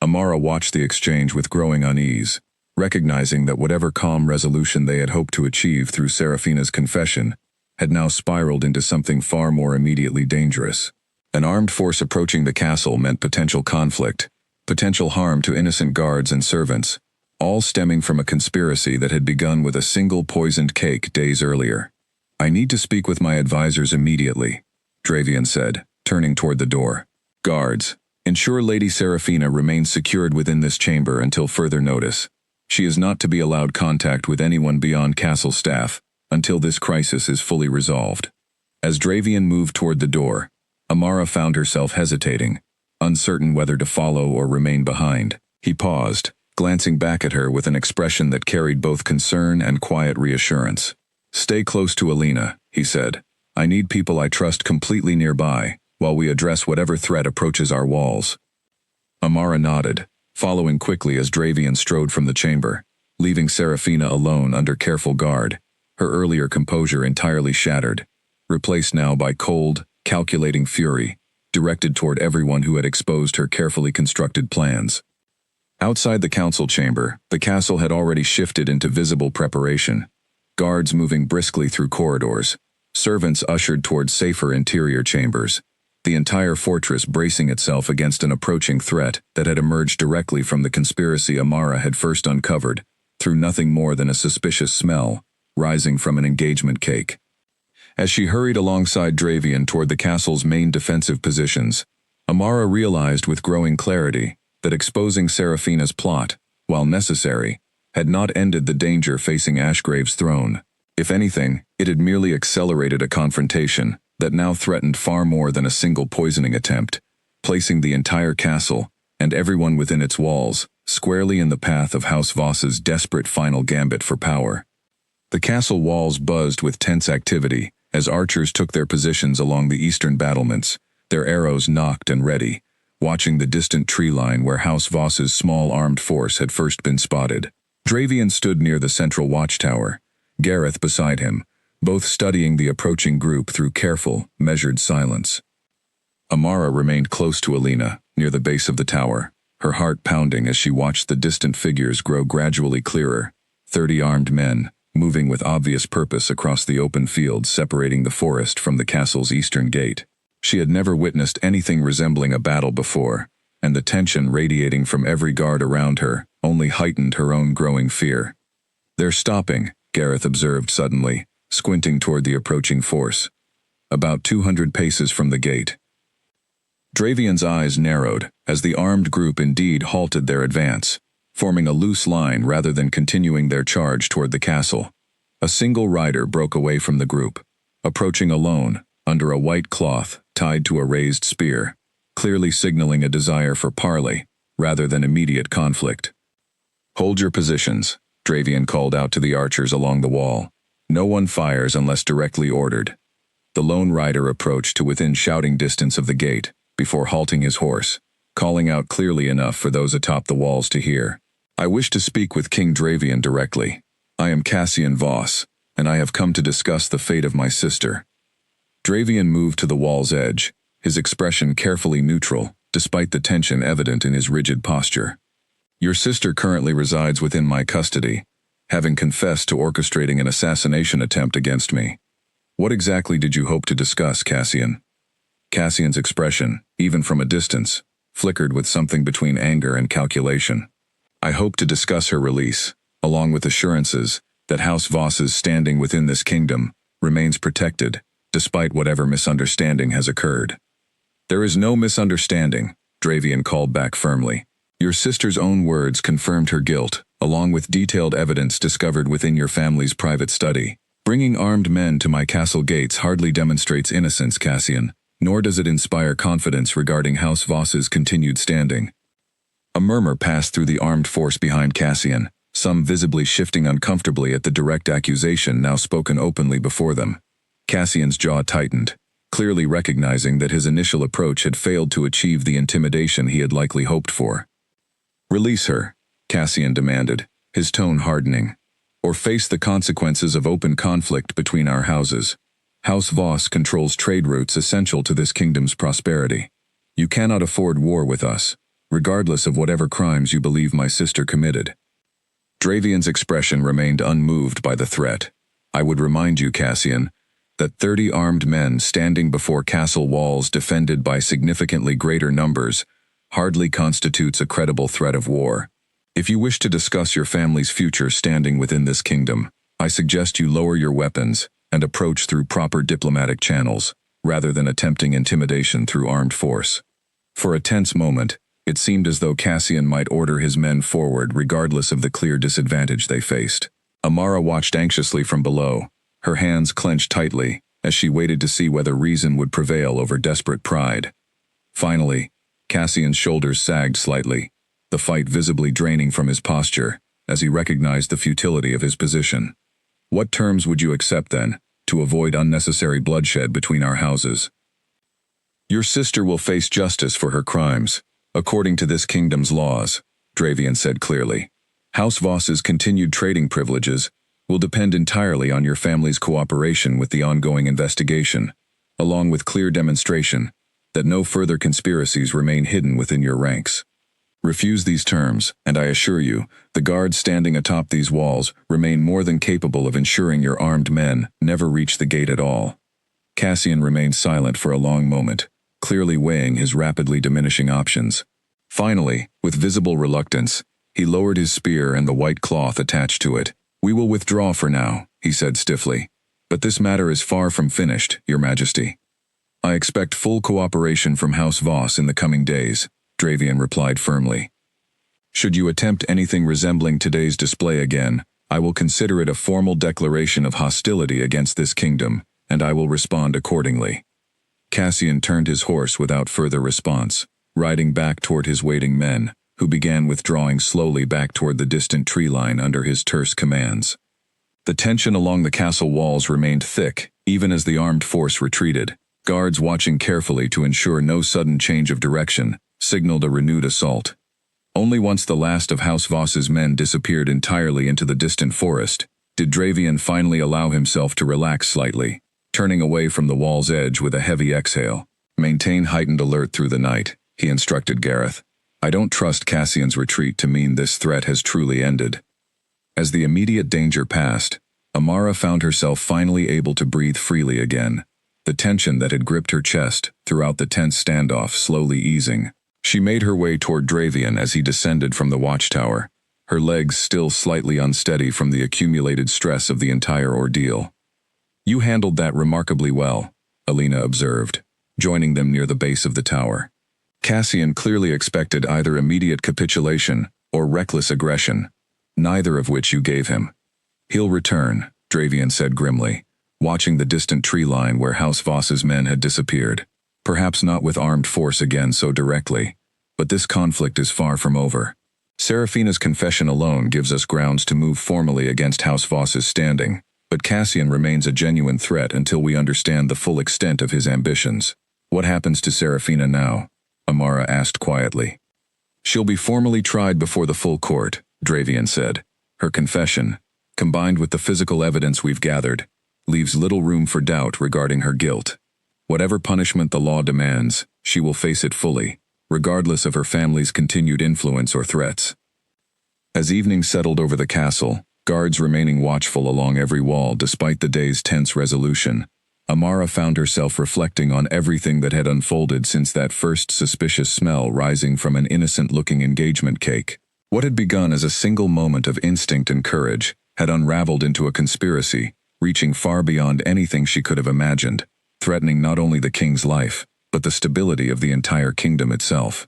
Amara watched the exchange with growing unease, recognizing that whatever calm resolution they had hoped to achieve through Serafina's confession had now spiraled into something far more immediately dangerous. An armed force approaching the castle meant potential conflict, potential harm to innocent guards and servants, all stemming from a conspiracy that had begun with a single poisoned cake days earlier. "I need to speak with my advisors immediately," Dravian said, turning toward the door. "Guards, ensure Lady Seraphina remains secured within this chamber until further notice. She is not to be allowed contact with anyone beyond castle staff until this crisis is fully resolved." As Dravian moved toward the door, Amara found herself hesitating, uncertain whether to follow or remain behind. He paused, glancing back at her with an expression that carried both concern and quiet reassurance. "Stay close to Alina," he said. "I need people I trust completely nearby, while we address whatever threat approaches our walls." Amara nodded, following quickly as Dravian strode from the chamber, leaving Seraphina alone under careful guard, her earlier composure entirely shattered, replaced now by cold, calculating fury, directed toward everyone who had exposed her carefully constructed plans. Outside the council chamber, the castle had already shifted into visible preparation, guards moving briskly through corridors, servants ushered toward safer interior chambers, the entire fortress bracing itself against an approaching threat that had emerged directly from the conspiracy Amara had first uncovered, through nothing more than a suspicious smell, rising from an engagement cake. As she hurried alongside Dravian toward the castle's main defensive positions, Amara realized with growing clarity that exposing Seraphina's plot, while necessary, had not ended the danger facing Ashgrave's throne. If anything, it had merely accelerated a confrontation that now threatened far more than a single poisoning attempt, placing the entire castle, and everyone within its walls, squarely in the path of House Voss's desperate final gambit for power. The castle walls buzzed with tense activity as archers took their positions along the eastern battlements, their arrows nocked and ready, watching the distant tree line where House Voss's small armed force had first been spotted. Dravian stood near the central watchtower, Gareth beside him, both studying the approaching group through careful, measured silence. Amara remained close to Alina, near the base of the tower, her heart pounding as she watched the distant figures grow gradually clearer, 30 armed men, moving with obvious purpose across the open fields separating the forest from the castle's eastern gate. She had never witnessed anything resembling a battle before, and the tension radiating from every guard around her only heightened her own growing fear. "They're stopping," Gareth observed suddenly, squinting toward the approaching force. "About 200 paces from the gate." Dravian's eyes narrowed as the armed group indeed halted their advance, forming a loose line rather than continuing their charge toward the castle. A single rider broke away from the group, approaching alone, under a white cloth tied to a raised spear, clearly signaling a desire for parley rather than immediate conflict. "Hold your positions," Dravian called out to the archers along the wall. "No one fires unless directly ordered." The lone rider approached to within shouting distance of the gate before halting his horse, calling out clearly enough for those atop the walls to hear. "I wish to speak with King Dravian directly. I am Cassian Voss, and I have come to discuss the fate of my sister." Dravian moved to the wall's edge, his expression carefully neutral, despite the tension evident in his rigid posture. "Your sister currently resides within my custody, having confessed to orchestrating an assassination attempt against me. What exactly did you hope to discuss, Cassian?" Cassian's expression, even from a distance, flickered with something between anger and calculation. "I hope to discuss her release, along with assurances that House Voss's standing within this kingdom remains protected, despite whatever misunderstanding has occurred." "There is no misunderstanding," Dravian called back firmly. "Your sister's own words confirmed her guilt, along with detailed evidence discovered within your family's private study. Bringing armed men to my castle gates hardly demonstrates innocence, Cassian, nor does it inspire confidence regarding House Voss's continued standing." A murmur passed through the armed force behind Cassian, some visibly shifting uncomfortably at the direct accusation now spoken openly before them. Cassian's jaw tightened, clearly recognizing that his initial approach had failed to achieve the intimidation he had likely hoped for. "Release her," Cassian demanded, his tone hardening, "or face the consequences of open conflict between our houses. House Voss controls trade routes essential to this kingdom's prosperity. You cannot afford war with us, regardless of whatever crimes you believe my sister committed." Dravian's expression remained unmoved by the threat. "I would remind you, Cassian, that 30 armed men standing before castle walls defended by significantly greater numbers hardly constitutes a credible threat of war. If you wish to discuss your family's future standing within this kingdom, I suggest you lower your weapons and approach through proper diplomatic channels, rather than attempting intimidation through armed force. For a tense moment, it seemed as though Cassian might order his men forward regardless of the clear disadvantage they faced. Amara watched anxiously from below, her hands clenched tightly, as she waited to see whether reason would prevail over desperate pride. Finally, Cassian's shoulders sagged slightly, the fight visibly draining from his posture, as he recognized the futility of his position. What terms would you accept then, to avoid unnecessary bloodshed between our houses? Your sister will face justice for her crimes, according to this kingdom's laws, Dravian said clearly. House Voss's continued trading privileges will depend entirely on your family's cooperation with the ongoing investigation, along with clear demonstration that no further conspiracies remain hidden within your ranks. Refuse these terms, and I assure you, the guards standing atop these walls remain more than capable of ensuring your armed men never reach the gate at all. Cassian remained silent for a long moment, clearly weighing his rapidly diminishing options. Finally, with visible reluctance, he lowered his spear and the white cloth attached to it. We will withdraw for now, he said stiffly. But this matter is far from finished, Your Majesty. I expect full cooperation from House Voss in the coming days, Dravian replied firmly. Should you attempt anything resembling today's display again, I will consider it a formal declaration of hostility against this kingdom, and I will respond accordingly. Cassian turned his horse without further response, riding back toward his waiting men, who began withdrawing slowly back toward the distant tree line under his terse commands. The tension along the castle walls remained thick, even as the armed force retreated. Guards watching carefully to ensure no sudden change of direction signaled a renewed assault. Only once the last of House Voss's men disappeared entirely into the distant forest did Dravian finally allow himself to relax slightly, turning away from the wall's edge with a heavy exhale. Maintain heightened alert through the night, he instructed Gareth. I don't trust Cassian's retreat to mean this threat has truly ended. As the immediate danger passed, Amara found herself finally able to breathe freely again, the tension that had gripped her chest throughout the tense standoff slowly easing. She made her way toward Dravian as he descended from the watchtower, her legs still slightly unsteady from the accumulated stress of the entire ordeal. You handled that remarkably well, Alina observed, joining them near the base of the tower. Cassian clearly expected either immediate capitulation or reckless aggression, neither of which you gave him. He'll return, Dravian said grimly, watching the distant tree line where House Voss's men had disappeared. Perhaps not with armed force again so directly, but this conflict is far from over. Seraphina's confession alone gives us grounds to move formally against House Voss's standing, but Cassian remains a genuine threat until we understand the full extent of his ambitions. What happens to Seraphina now? Amara asked quietly. She'll be formally tried before the full court, Dravian said. Her confession, combined with the physical evidence we've gathered, leaves little room for doubt regarding her guilt. Whatever punishment the law demands, she will face it fully, regardless of her family's continued influence or threats. As evening settled over the castle, guards remaining watchful along every wall despite the day's tense resolution, Amara found herself reflecting on everything that had unfolded since that first suspicious smell rising from an innocent-looking engagement cake. What had begun as a single moment of instinct and courage had unraveled into a conspiracy, reaching far beyond anything she could have imagined, threatening not only the king's life, but the stability of the entire kingdom itself.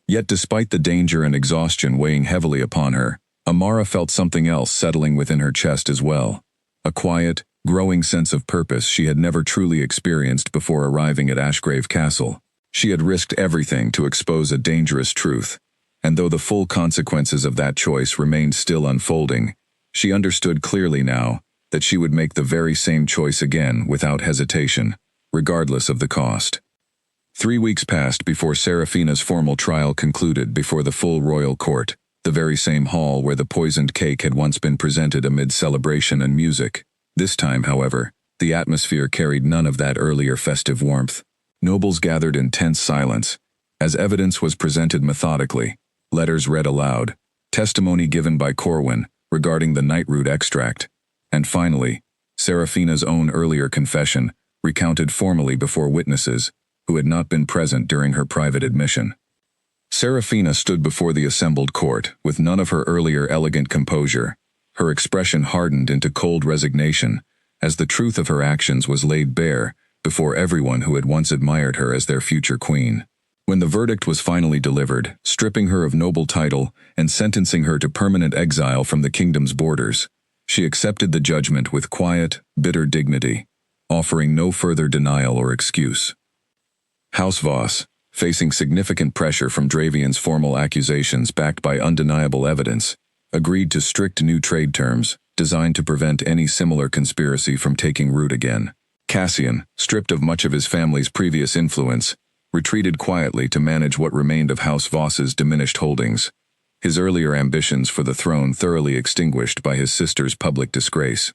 Yet despite the danger and exhaustion weighing heavily upon her, Amara felt something else settling within her chest as well. A quiet, growing sense of purpose she had never truly experienced before arriving at Ashgrave Castle. She had risked everything to expose a dangerous truth, and though the full consequences of that choice remained still unfolding, she understood clearly now that she would make the very same choice again without hesitation, regardless of the cost. 3 weeks passed before Seraphina's formal trial concluded before the full royal court, the very same hall where the poisoned cake had once been presented amid celebration and music. This time, however, the atmosphere carried none of that earlier festive warmth. Nobles gathered in tense silence, as evidence was presented methodically, letters read aloud, testimony given by Corwin regarding the nightroot extract, and finally, Seraphina's own earlier confession, recounted formally before witnesses who had not been present during her private admission. Serafina stood before the assembled court, with none of her earlier elegant composure. Her expression hardened into cold resignation, as the truth of her actions was laid bare before everyone who had once admired her as their future queen. When the verdict was finally delivered, stripping her of noble title and sentencing her to permanent exile from the kingdom's borders, she accepted the judgment with quiet, bitter dignity, offering no further denial or excuse. House Voss, facing significant pressure from Dravian's formal accusations backed by undeniable evidence, agreed to strict new trade terms designed to prevent any similar conspiracy from taking root again. Cassian, stripped of much of his family's previous influence, retreated quietly to manage what remained of House Voss's diminished holdings, his earlier ambitions for the throne thoroughly extinguished by his sister's public disgrace.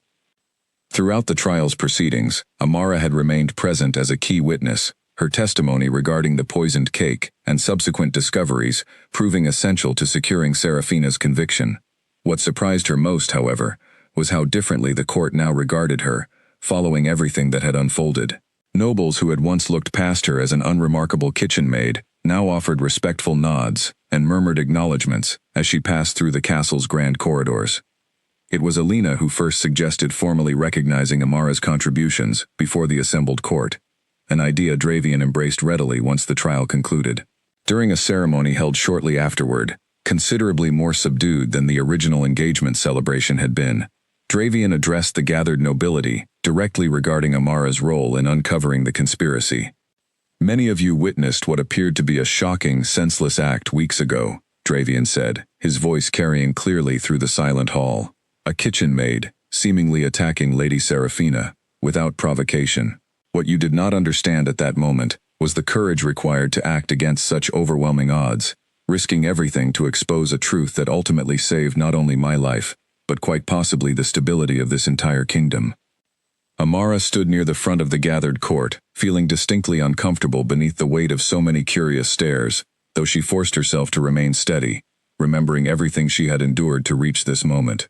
Throughout the trial's proceedings, Amara had remained present as a key witness, her testimony regarding the poisoned cake and subsequent discoveries proving essential to securing Serafina's conviction. What surprised her most, however, was how differently the court now regarded her, following everything that had unfolded. Nobles who had once looked past her as an unremarkable kitchen maid now offered respectful nods and murmured acknowledgments as she passed through the castle's grand corridors. It was Alina who first suggested formally recognizing Amara's contributions before the assembled court, an idea Dravian embraced readily once the trial concluded. During a ceremony held shortly afterward, considerably more subdued than the original engagement celebration had been, Dravian addressed the gathered nobility directly regarding Amara's role in uncovering the conspiracy. "Many of you witnessed what appeared to be a shocking, senseless act weeks ago," Dravian said, his voice carrying clearly through the silent hall. "A kitchen maid, seemingly attacking Lady Serafina, without provocation. What you did not understand at that moment was the courage required to act against such overwhelming odds, risking everything to expose a truth that ultimately saved not only my life, but quite possibly the stability of this entire kingdom." Amara stood near the front of the gathered court, feeling distinctly uncomfortable beneath the weight of so many curious stares, though she forced herself to remain steady, remembering everything she had endured to reach this moment.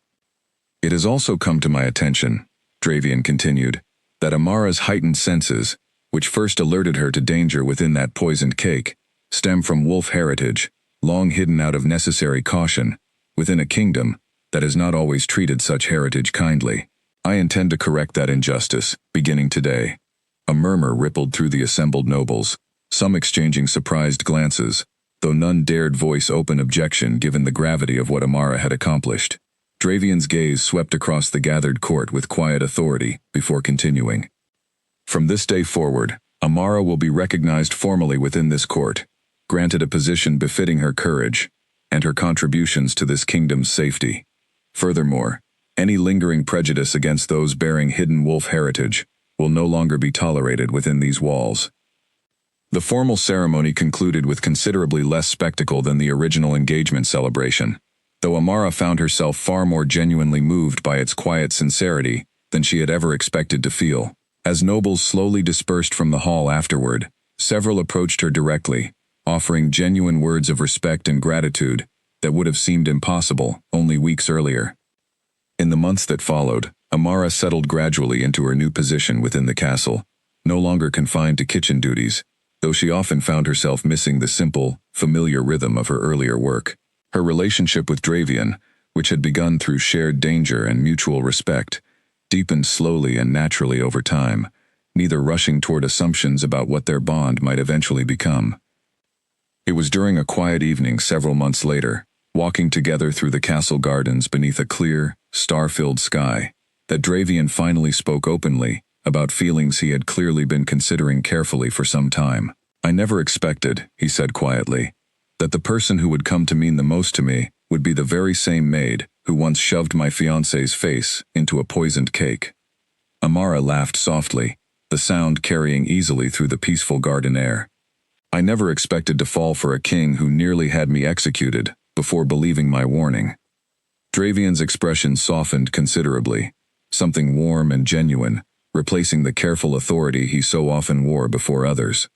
"It has also come to my attention," Dravian continued, "that Amara's heightened senses, which first alerted her to danger within that poisoned cake, stem from wolf heritage, long hidden out of necessary caution, within a kingdom that has not always treated such heritage kindly. I intend to correct that injustice, beginning today." A murmur rippled through the assembled nobles, some exchanging surprised glances, though none dared voice open objection given the gravity of what Amara had accomplished. Dravian's gaze swept across the gathered court with quiet authority, before continuing. "From this day forward, Amara will be recognized formally within this court, granted a position befitting her courage, and her contributions to this kingdom's safety. Furthermore, any lingering prejudice against those bearing hidden wolf heritage will no longer be tolerated within these walls." The formal ceremony concluded with considerably less spectacle than the original engagement celebration, though Amara found herself far more genuinely moved by its quiet sincerity than she had ever expected to feel. As nobles slowly dispersed from the hall afterward, several approached her directly, offering genuine words of respect and gratitude that would have seemed impossible only weeks earlier. In the months that followed, Amara settled gradually into her new position within the castle, no longer confined to kitchen duties, though she often found herself missing the simple, familiar rhythm of her earlier work. Her relationship with Dravian, which had begun through shared danger and mutual respect, deepened slowly and naturally over time, neither rushing toward assumptions about what their bond might eventually become. It was during a quiet evening several months later, walking together through the castle gardens beneath a clear, star-filled sky, that Dravian finally spoke openly about feelings he had clearly been considering carefully for some time. "I never expected," he said quietly, "that the person who would come to mean the most to me would be the very same maid who once shoved my fiancé's face into a poisoned cake." Amara laughed softly, the sound carrying easily through the peaceful garden air. "I never expected to fall for a king who nearly had me executed before believing my warning." Dravian's expression softened considerably, something warm and genuine, replacing the careful authority he so often wore before others.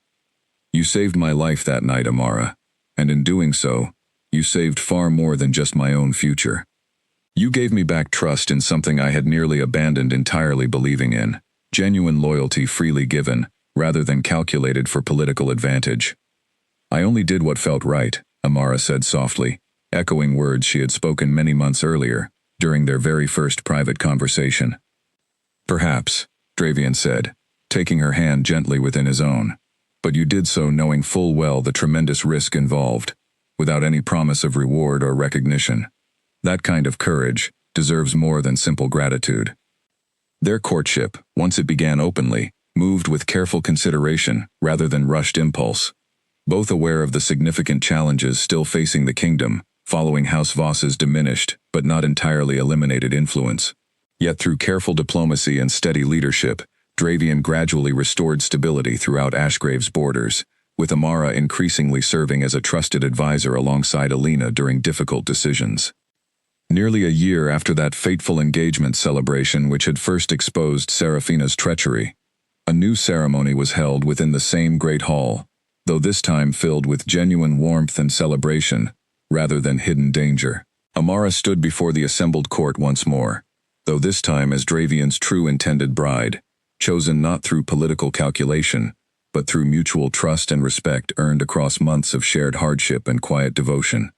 "You saved my life that night, Amara, and in doing so, you saved far more than just my own future. You gave me back trust in something I had nearly abandoned entirely believing in, genuine loyalty freely given, rather than calculated for political advantage. I only did what felt right, Amara said softly, echoing words she had spoken many months earlier, during their very first private conversation. Perhaps, Dravian said, taking her hand gently within his own. But you did so knowing full well the tremendous risk involved, without any promise of reward or recognition. That kind of courage deserves more than simple gratitude. Their courtship, once it began openly, moved with careful consideration rather than rushed impulse. Both aware of the significant challenges still facing the kingdom, following House Voss's diminished but not entirely eliminated influence. Yet through careful diplomacy and steady leadership, Dravian gradually restored stability throughout Ashgrave's borders, with Amara increasingly serving as a trusted advisor alongside Alina during difficult decisions. Nearly a year after that fateful engagement celebration which had first exposed Serafina's treachery, a new ceremony was held within the same great hall, though this time filled with genuine warmth and celebration, rather than hidden danger. Amara stood before the assembled court once more, though this time as Dravian's true intended bride, chosen not through political calculation, but through mutual trust and respect earned across months of shared hardship and quiet devotion.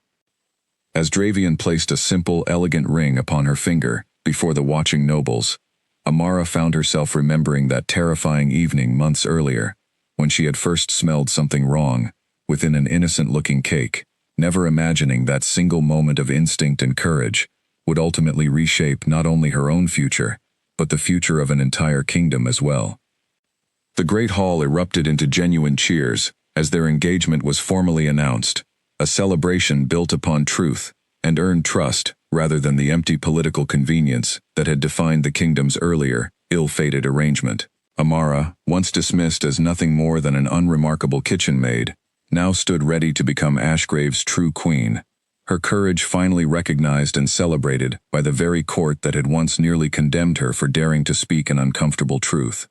As Dravian placed a simple, elegant ring upon her finger before the watching nobles, Amara found herself remembering that terrifying evening months earlier, when she had first smelled something wrong within an innocent-looking cake, never imagining that single moment of instinct and courage would ultimately reshape not only her own future, but the future of an entire kingdom as well. The great hall erupted into genuine cheers as their engagement was formally announced, a celebration built upon truth and earned trust rather than the empty political convenience that had defined the kingdom's earlier, ill-fated arrangement. Amara, once dismissed as nothing more than an unremarkable kitchen maid, now stood ready to become Ashgrave's true queen, her courage finally recognized and celebrated by the very court that had once nearly condemned her for daring to speak an uncomfortable truth.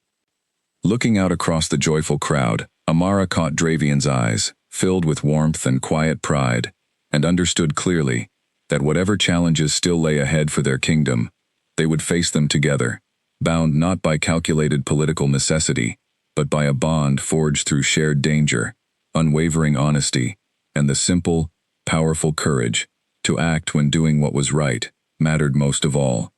Looking out across the joyful crowd, Amara caught Dravian's eyes, filled with warmth and quiet pride, and understood clearly that whatever challenges still lay ahead for their kingdom, they would face them together, bound not by calculated political necessity, but by a bond forged through shared danger, unwavering honesty, and the simple, powerful courage to act when doing what was right mattered most of all.